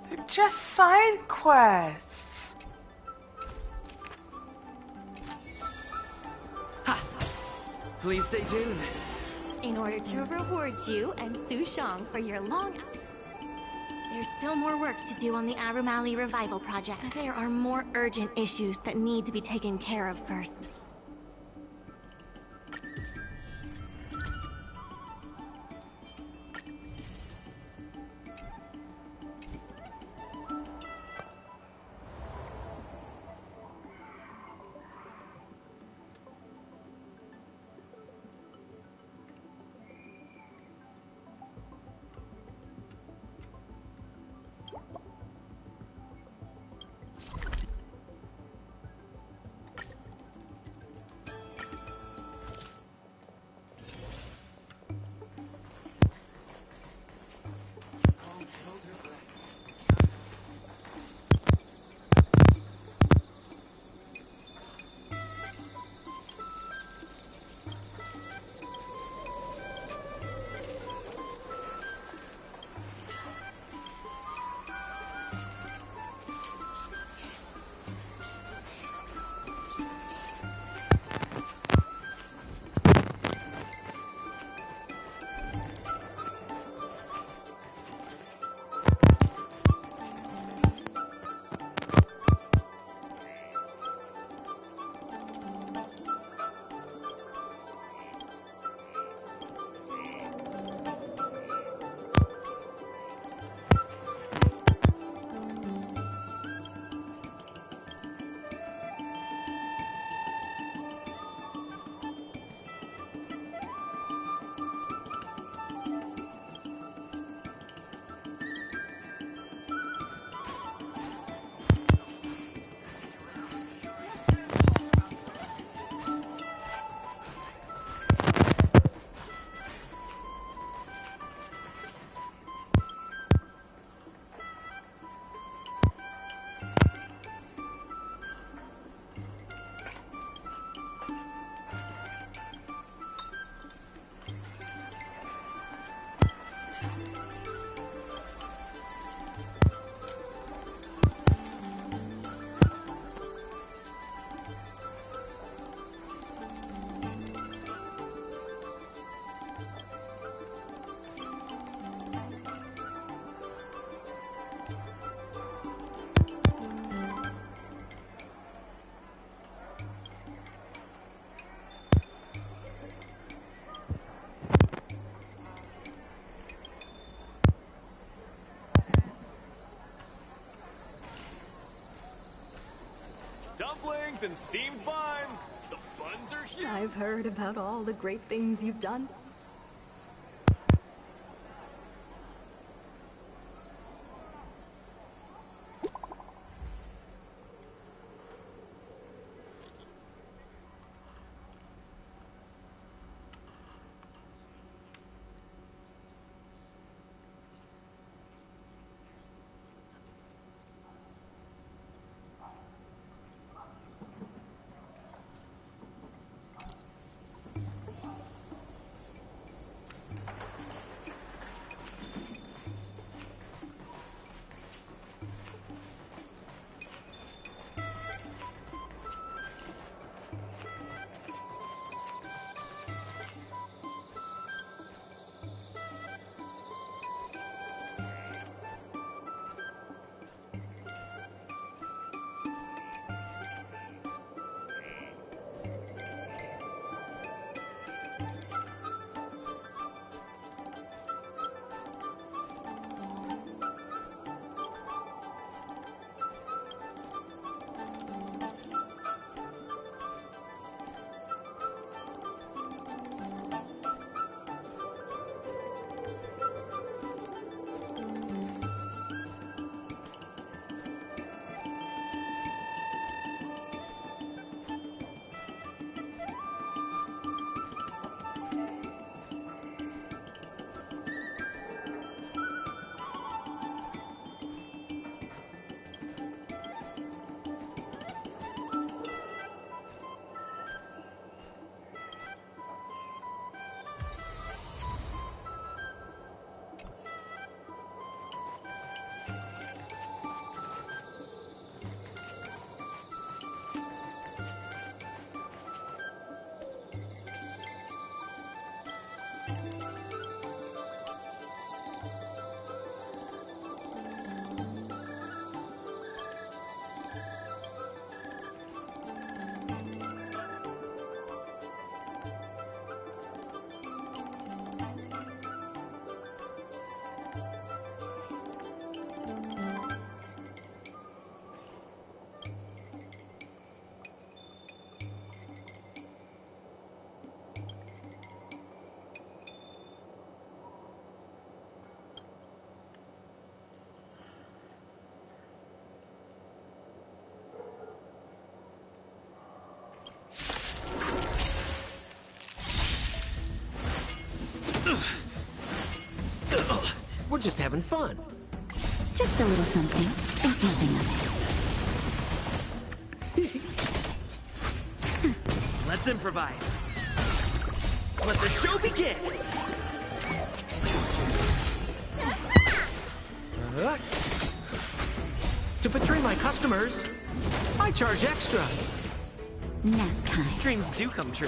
They're just side quests.
Please stay tuned.
In order to reward you and Su Shang for your long... There's still more work to do on the Arum Alley Revival Project. There are more urgent issues that need to be taken care of first.
Dumplings and steamed buns! The buns are huge!
I've heard about all the great things you've done.
just having fun.
Just a little something. Think nothing of it.
Let's improvise.
Let the show begin! To betray my customers, I charge extra.
Nap time.
Dreams do come true.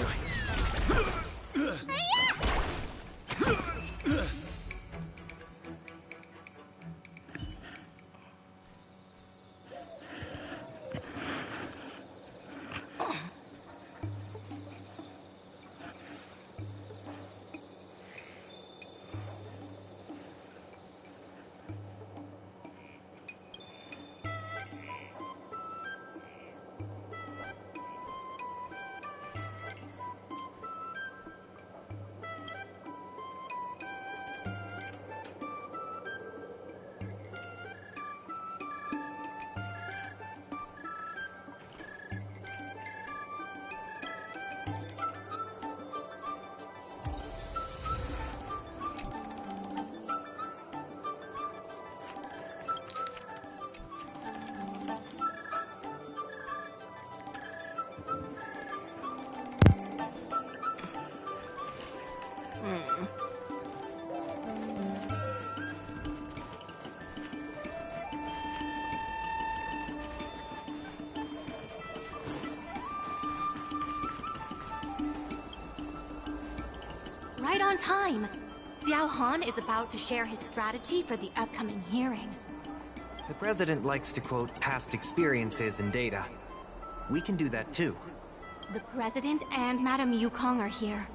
Right on time. Xiao Han is about to share his strategy for the upcoming hearing.
The president likes to quote past experiences and data. We can do that too.
The president and Madame Yukong are here.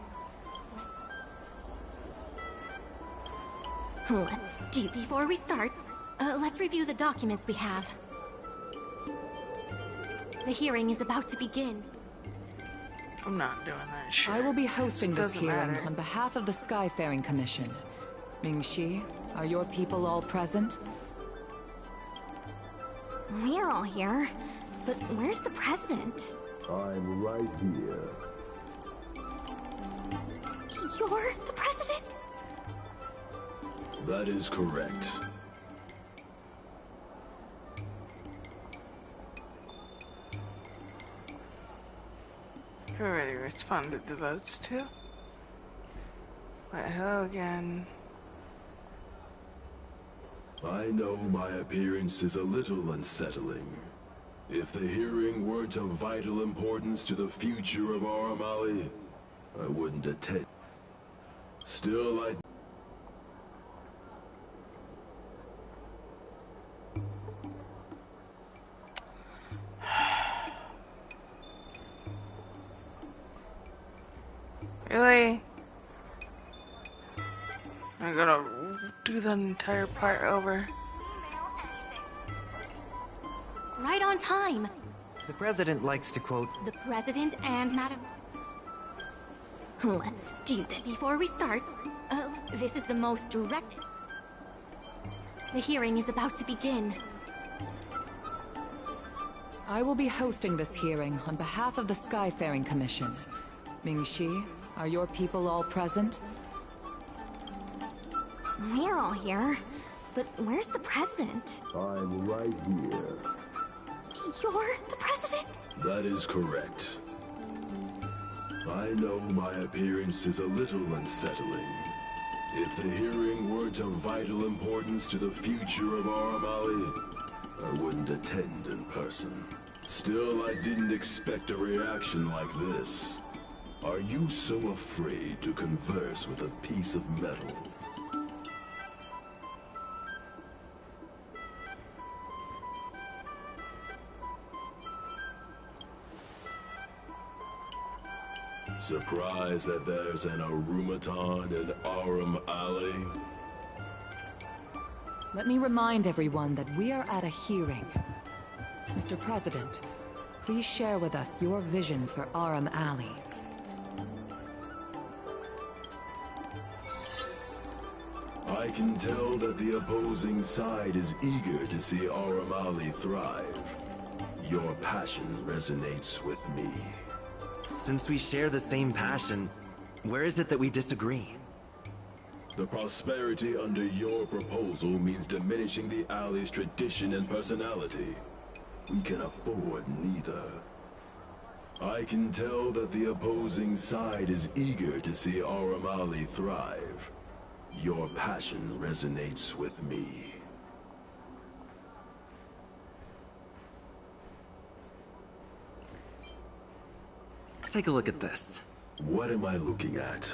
Let's do.
Before we start, let's review the documents we have. The hearing is about to begin.
I'm not doing that shit.
I will be hosting this
Doesn't
hearing
matter.
on behalf of the Skyfaring Commission. Ming-Shi, are your people all present?
We're all here, but where's the president?
I'm right here.
You're the president?
That is correct.
You already responded to those two. But hello again.
I know my appearance is a little unsettling. If the hearing weren't of vital importance to the future of Aramali, I wouldn't attend. Still, I...
Really? I'm gonna do the entire part over.
Right on time.
The president likes to quote,
The president and Madame...
Let's do this.
Before we start, this is the most direct... The hearing is about to begin.
I will be hosting this hearing on behalf of the Skyfaring Commission. Ming-Shi, are your people all present?
We're all here, but where's the president?
I'm right here.
You're the president?
That is correct. I know my appearance is a little unsettling. If the hearing weren't of vital importance to the future of Aramali, I wouldn't attend in person. Still, I didn't expect a reaction like this. Are you so afraid to converse with a piece of metal? Surprised that there's an Arumaton in Aram Alley?
Let me remind everyone that we are at a hearing. Mr. President, please share with us your vision for Aram Alley.
I can tell that the opposing side is eager to see Aram Alley thrive. Your passion resonates with me.
since we share the same passion, where is it that we disagree?
The prosperity under your proposal means diminishing the alley's tradition and personality. We can afford neither. I can tell that the opposing side is eager to see Aurum Alley thrive. Your passion resonates with me.
Take a look at this.
What am I looking at?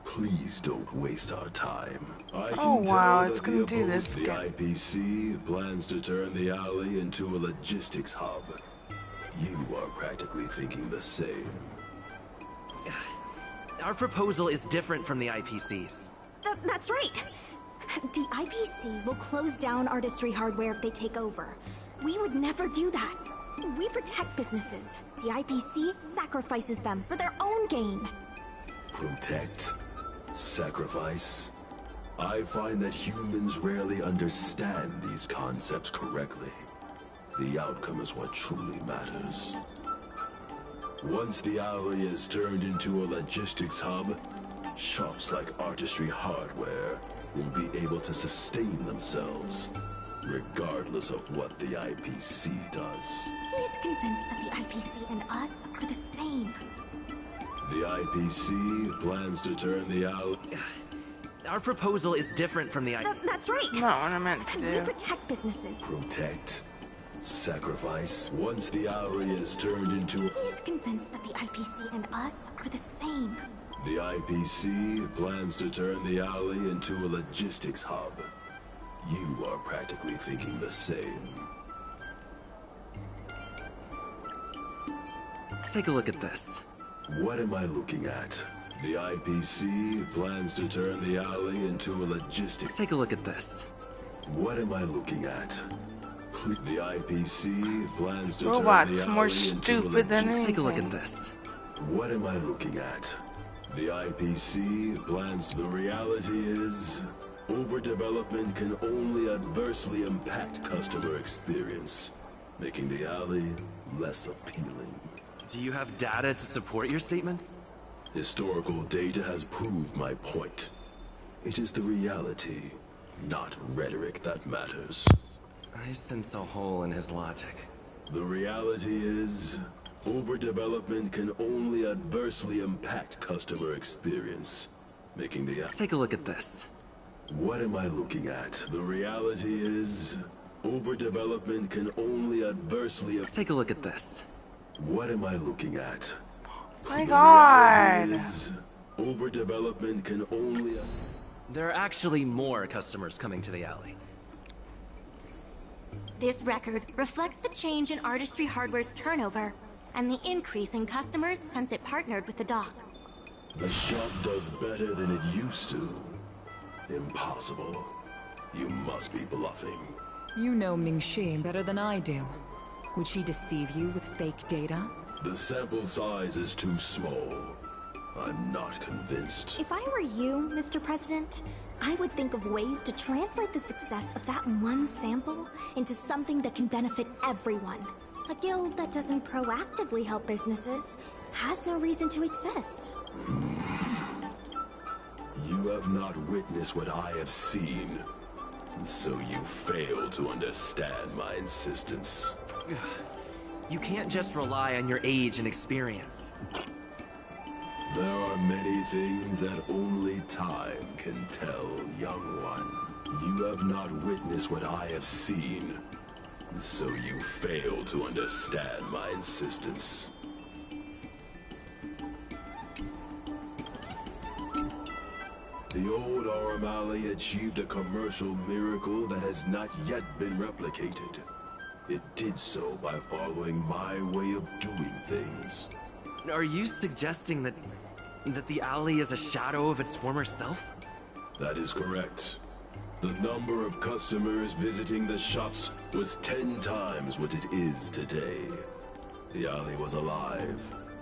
Please don't waste our time. I can
Oh wow,
tell
it's
that
gonna do this
the
again.
IPC plans to turn the alley into a logistics hub. You are practically thinking the same.
Our proposal is different from the IPC's.
That's right. The IPC will close down Artistry Hardware if they take over. We would never do that. We protect businesses. The IPC sacrifices them for their own gain.
Protect? Sacrifice? I find that humans rarely understand these concepts correctly. The outcome is what truly matters. Once the alley is turned into a logistics hub, shops like Artistry Hardware will be able to sustain themselves, regardless of what the IPC does.
He's convinced that the IPC and us are the same.
The IPC plans to turn the alley...
Our proposal is different from the
That's right.
Not what I meant to
We
do.
protect businesses.
Protect? Sacrifice? Once the alley is turned into...
He's convinced that the IPC and us are the same.
The IPC plans to turn the alley into a logistics hub. You are practically thinking the same.
Take a look at this.
What am I looking at? The IPC plans to turn the alley into a logistics...
Take a look at this.
What am I looking at? The IPC plans to
Robots
turn the
more
alley into a
stupid than
logistics...
Take a look at
anything.
this.
What am I looking at? The IPC plans to... The reality is... Overdevelopment can only adversely impact customer experience, making the alley less appealing.
Do you have data to support your statements?
Historical data has proved my point. It is the reality, not rhetoric, that matters.
I sense a hole in his logic.
The reality is, overdevelopment can only adversely impact customer experience, making the...
Take a look at this.
What am I looking at? The reality is, overdevelopment can only adversely...
Take a look at this.
What am I looking at?
My
The
God.
reality is, overdevelopment can only...
There are actually more customers coming to the alley.
This record reflects the change in Artistry Hardware's turnover and the increase in customers since it partnered with the dock.
The shop does better than it used to. Impossible. You must be bluffing.
You know Ming-Shi better than I do. Would she deceive you with fake data?
The sample size is too small. I'm not convinced.
If I were you, Mr. President, I would think of ways to translate the success of that one sample into something that can benefit everyone. A guild that doesn't proactively help businesses has no reason to exist.
You have not witnessed what I have seen, so you fail to understand my insistence.
You can't just rely on your age and experience.
There are many things that only time can tell, young one. You have not witnessed what I have seen, so you fail to understand my insistence. The old Aurum Alley achieved a commercial miracle that has not yet been replicated. It did so by following my way of doing things.
Are you suggesting that the alley is a shadow of its former self?
That is correct. The number of customers visiting the shops was 10 times what it is today. The alley was alive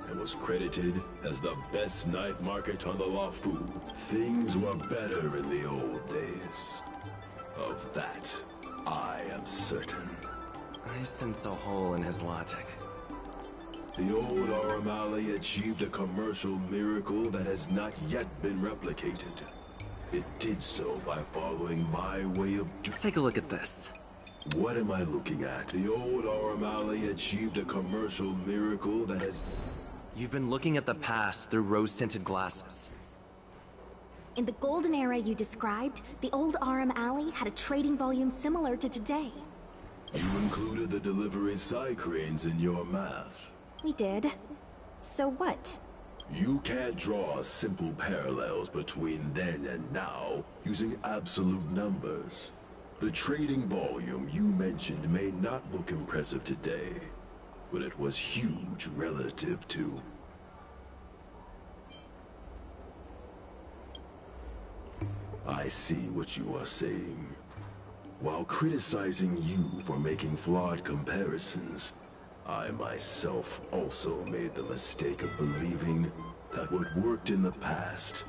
and was credited as the best night market on the Luofu. Things were better in the old days. Of that, I am certain.
I sense a hole in his logic.
The old Aurum Alley achieved a commercial miracle that has not yet been replicated. It did so by following my way of
Take a look at this.
What am I looking at? The old Aurum Alley achieved a commercial miracle that has...
You've been looking at the past through rose-tinted glasses.
In the golden era you described, the old Aurum Alley had a trading volume similar to today.
You included the delivery side cranes in your math.
We did. So what?
You can't draw simple parallels between then and now using absolute numbers. The trading volume you mentioned may not look impressive today, but it was huge relative to... I see what you are saying. While criticizing you for making flawed comparisons, I myself also made the mistake of believing that what worked in the past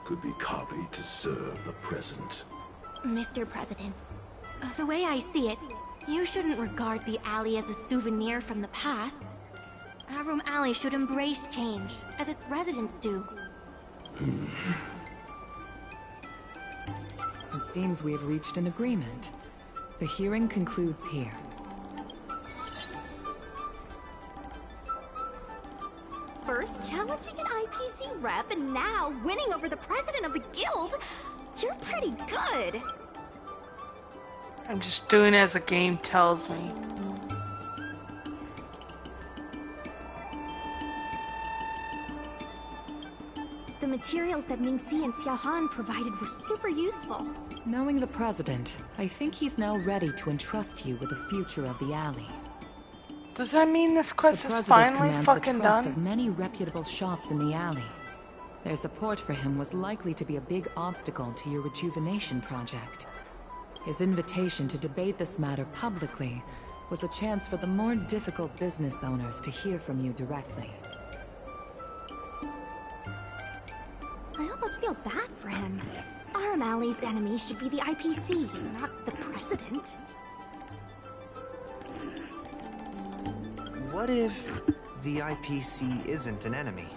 could be copied to serve the present.
Mr. President, the way I see it, you shouldn't regard the alley as a souvenir from the past. Aurum Alley should embrace change, as its residents do.
It seems we have reached an agreement. The hearing concludes here.
First challenging an IPC rep and now winning over the president of the guild? You're pretty good.
I'm just doing as the game tells me.
The materials that Mingxi and Xiaohan provided were super useful.
Knowing the president, I think he's now ready to entrust you with the future of the alley.
Does that mean this quest
The
is
president
finally
commands
fucking
the trust
done?
of many reputable shops in the alley. Their support for him was likely to be a big obstacle to your rejuvenation project. His invitation to debate this matter publicly was a chance for the more difficult business owners to hear from you directly.
I almost feel bad for him. Aurum Alley's enemy should be the IPC, not the president.
What if the IPC isn't an enemy?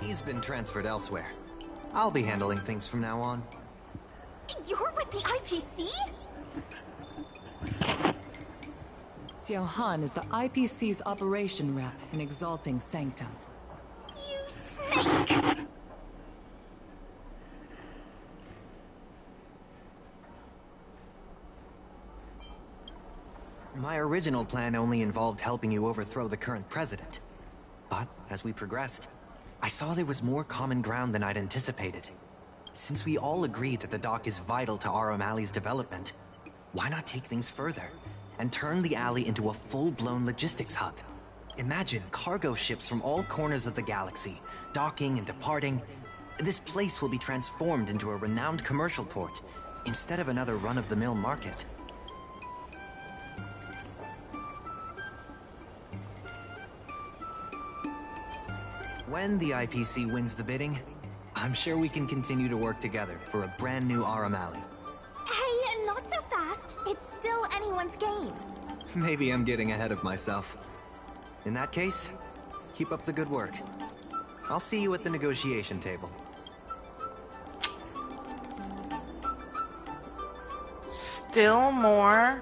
He's been transferred elsewhere. I'll be handling things from now on.
You're with the IPC?
Xiao Han is the IPC's operation rep in Exalting Sanctum.
You snake!
My original plan only involved helping you overthrow the current president. But as we progressed, I saw there was more common ground than I'd anticipated. Since we all agree that the dock is vital to Aurum Alley's development, why not take things further and turn the alley into a full-blown logistics hub? Imagine cargo ships from all corners of the galaxy, docking and departing. This place will be transformed into a renowned commercial port, instead of another run-of-the-mill market. When the IPC wins the bidding, I'm sure we can continue to work together for a brand new Aurum Alley.
Hey, not so fast. It's still anyone's game.
Maybe I'm getting ahead of myself. In that case, keep up the good work. I'll see you at the negotiation table.
Still more?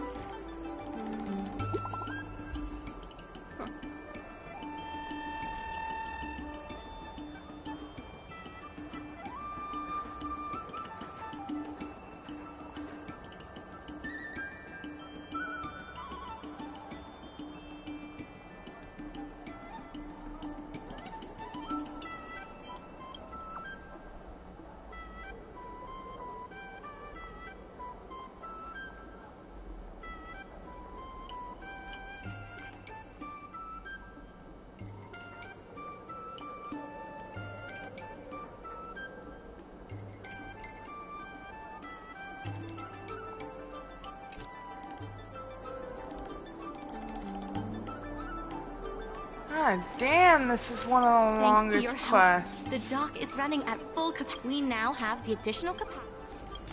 God damn, this is one of the
Thanks to
longest
your help,
quests.
the dock is running at full capacity. We now have the additional capacity.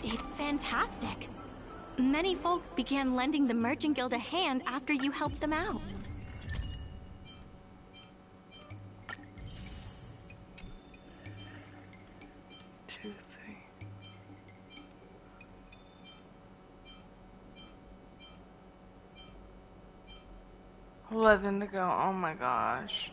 It's fantastic. Many folks began lending the Merchant Guild a hand after you helped them out.
11 to go. Oh my gosh.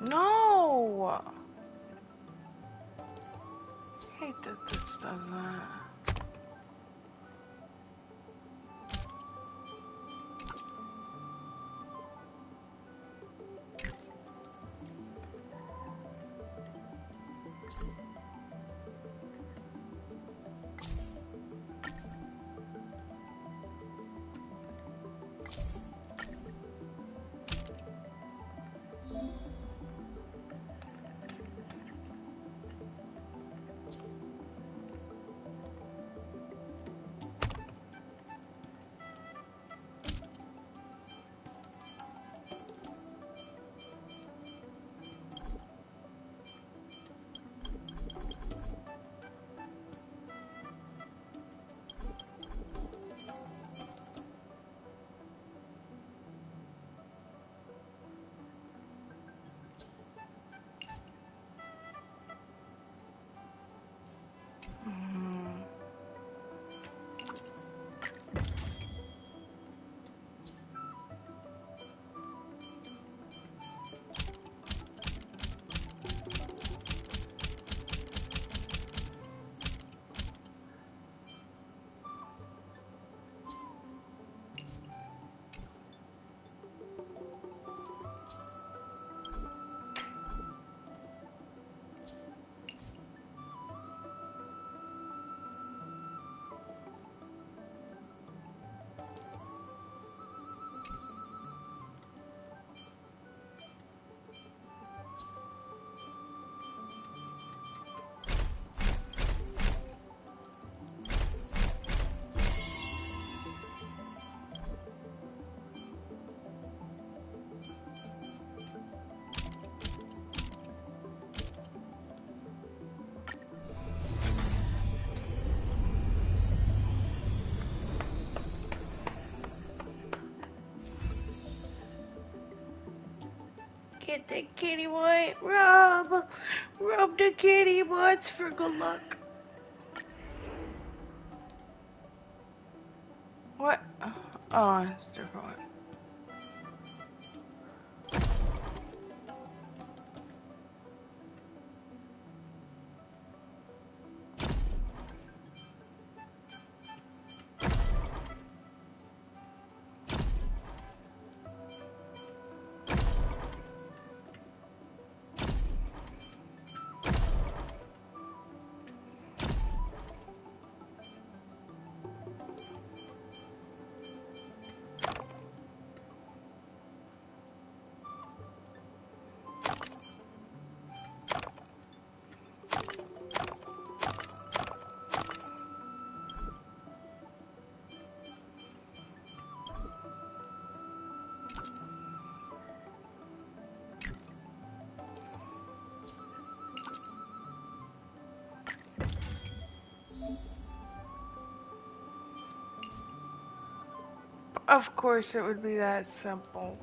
No! I hate that this does that. Get the kitty white, rub! Rub the kitty butts for good luck. What? Oh, it's a different one. Of course it would be that simple.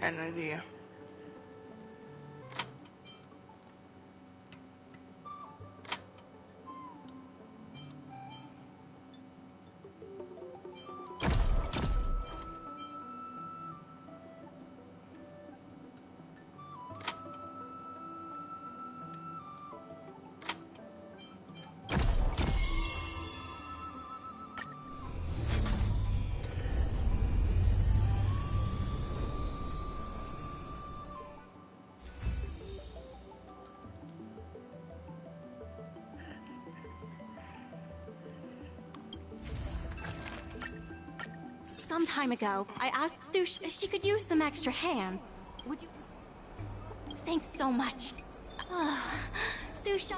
Had an idea.
Some time ago, I asked Sush if she could use some extra hands. Would you? Thanks so much. Susha.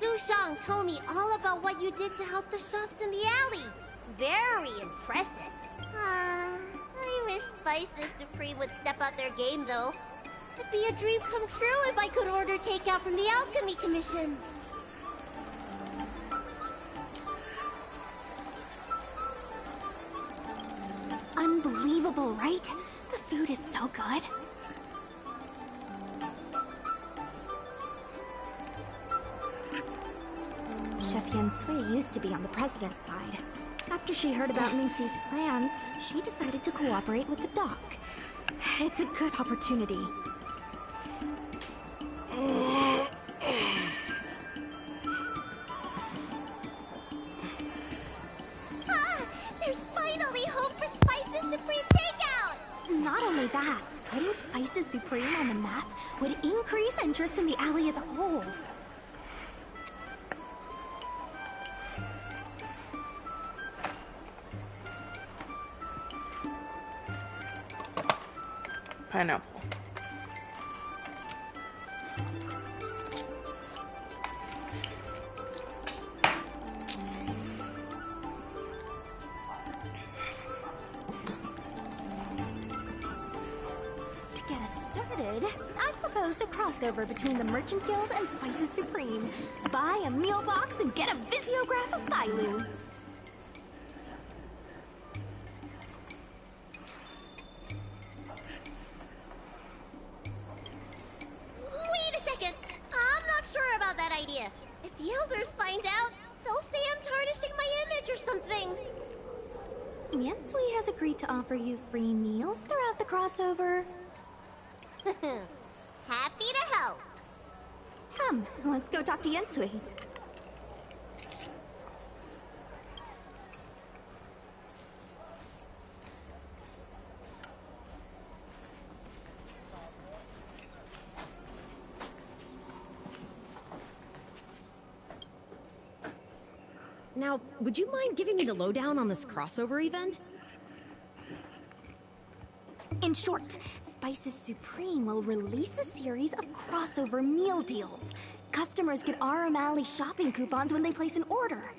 Sushang told me all about what you did to help the shops in the alley. Very impressive. I wish Spices Supreme would step up their game, though. It'd be a dream come true if I could order takeout from the Alchemy Commission.
Unbelievable, right? The food is so good. Chef Yan Sui used to be on the president's side. After she heard about Mingxi's plans, she decided to cooperate with the doc. It's a good opportunity.
There's finally hope for Spices Supreme takeout!
Not only that, putting Spices Supreme on the map would increase interest in the alley as a whole.
Pineapple.
To get us started, I've proposed a crossover between the Merchant Guild and Spices Supreme. Buy a meal box and get a visiograph of Bailu.
Wait a second! I'm not sure about that idea. If the elders find out, they'll say I'm tarnishing my image or something.
Yansui has agreed to offer you free meals throughout the crossover.
Happy to help.
Come, let's go talk to Yansui.
Now, would you mind giving me the lowdown on this crossover event?
In short, Spices Supreme will release a series of crossover meal deals. Customers get RM Alley shopping coupons when they place an order.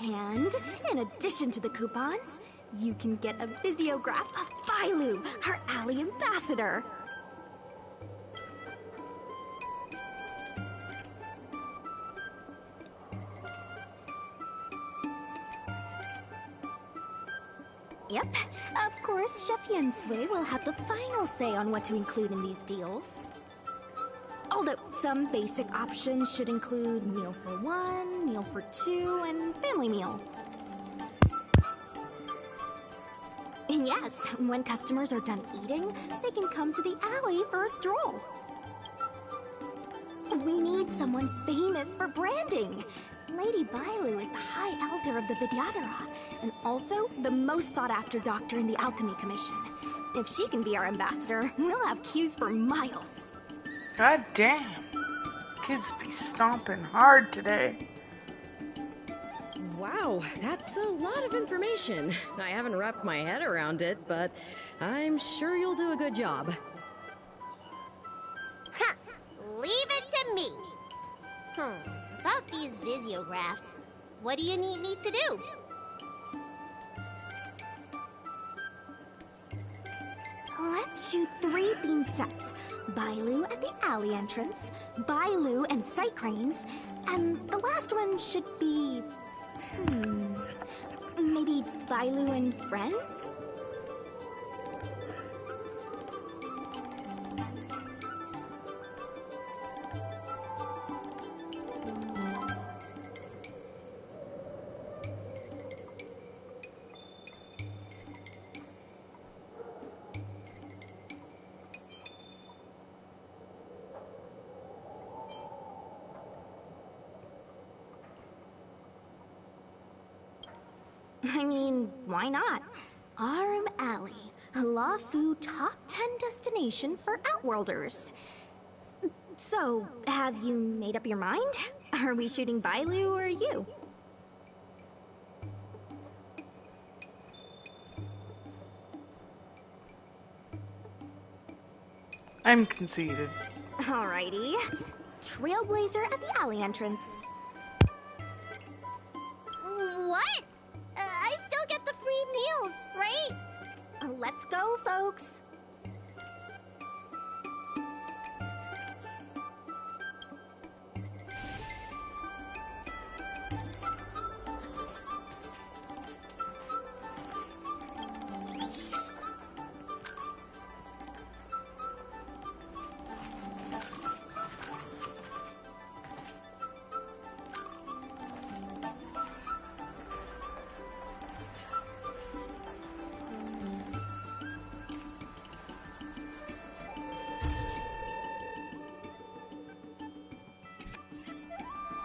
And, in addition to the coupons, you can get a visiograph of Bailu, our alley ambassador. Yep. Of course, Chef Yansui will have the final say on what to include in these deals. Although, some basic options should include meal for one, meal for two, and family meal. Yes, when customers are done eating, they can come to the alley for a stroll. We need someone famous for branding. Lady Bailu is the High Elder of the Vidyadhara, and also the most sought-after doctor in the Alchemy Commission. If she can be our ambassador, we'll have queues for miles.
God damn. Kids be stomping hard today.
Wow, that's a lot of information. I haven't wrapped my head around it, but I'm sure you'll do a good job.
Ha! Leave it to me. About these visiographs, what do you need me to do?
let's shoot 3 theme sets. Bailu at the alley entrance, Bailu and sight cranes, and the last one should be... maybe Bailu and friends? I mean, why not? Arum Alley, a LaFu top 10 destination for Outworlders. So, have you made up your mind? Are we shooting Bailu or you?
I'm conceited.
Alrighty. Trailblazer at the alley entrance.
What? I still get the free meals, right?
Let's go, folks.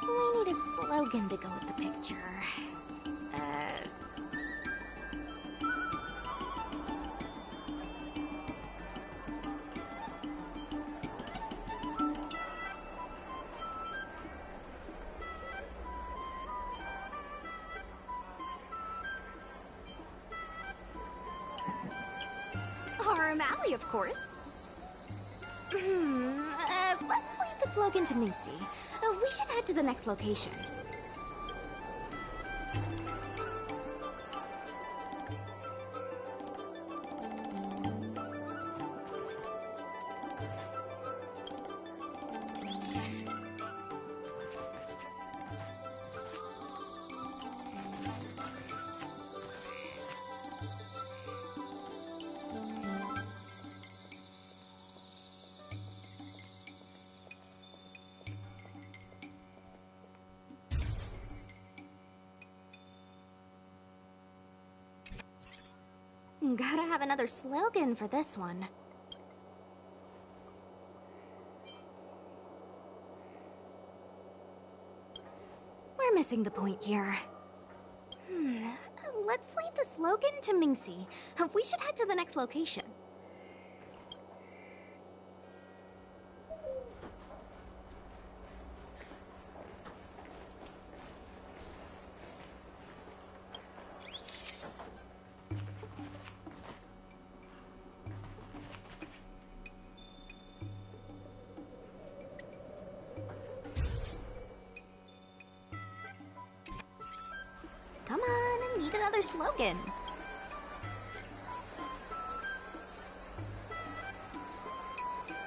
We need a slogan to go with the picture. Arum Alley, of course. Let's leave the slogan to Mincy. We should head to the next location. Gotta have another slogan for this one. We're missing the point here. Let's leave the slogan to Mincy. We should head to the next location. Come on, I need another slogan.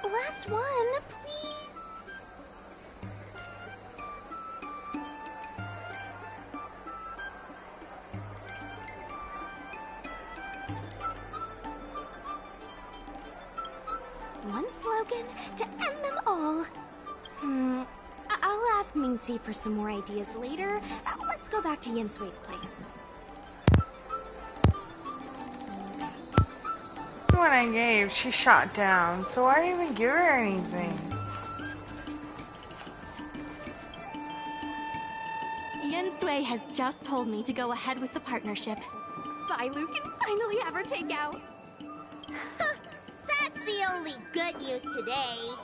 Last one, please. One slogan to end them all. I'll ask Mingxi for some more ideas later. Let's go back to Yin Sui's place.
The one I gave, she shot down, so I didn't even give her anything.
Yin Sui has just told me to go ahead with the partnership.
Bailu can finally have her takeout.
That's the only good news today.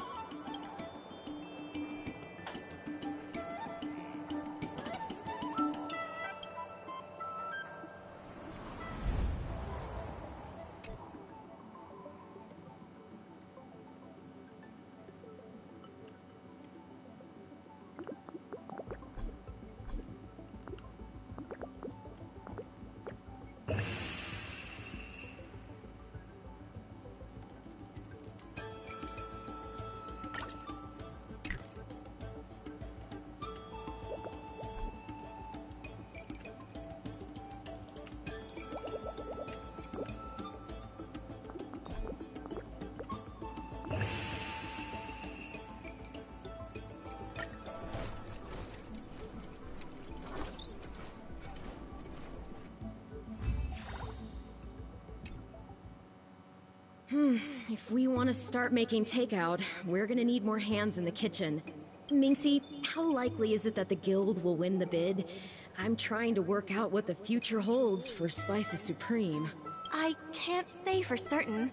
If we want to start making takeout, we're gonna need more hands in the kitchen. Minxie, how likely is it that the guild will win the bid? I'm trying to work out what the future holds for Spices Supreme.
I can't say for certain,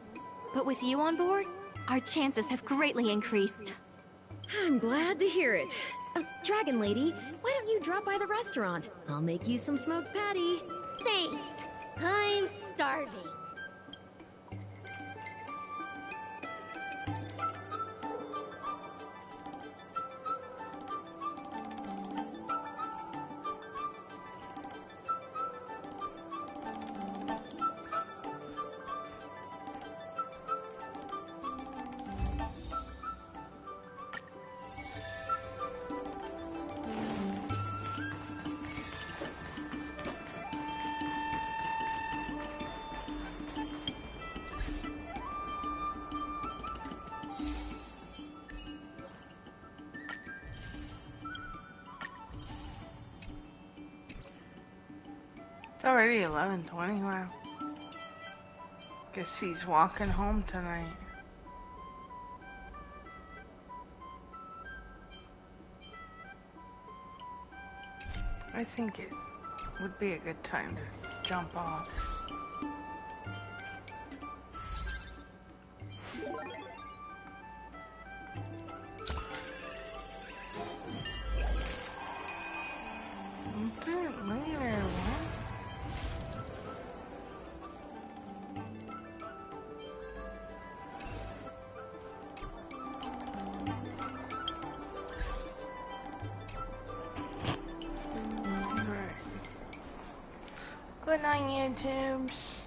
but with you on board, our chances have greatly increased.
I'm glad to hear it. Dragon Lady, why don't you drop by the restaurant? I'll make you some smoked patty.
Thanks. I'm starving.
It's already 11:20. Wow. Guess he's walking home tonight. I think it would be a good time to jump off. Later, what? Good night, YouTubes.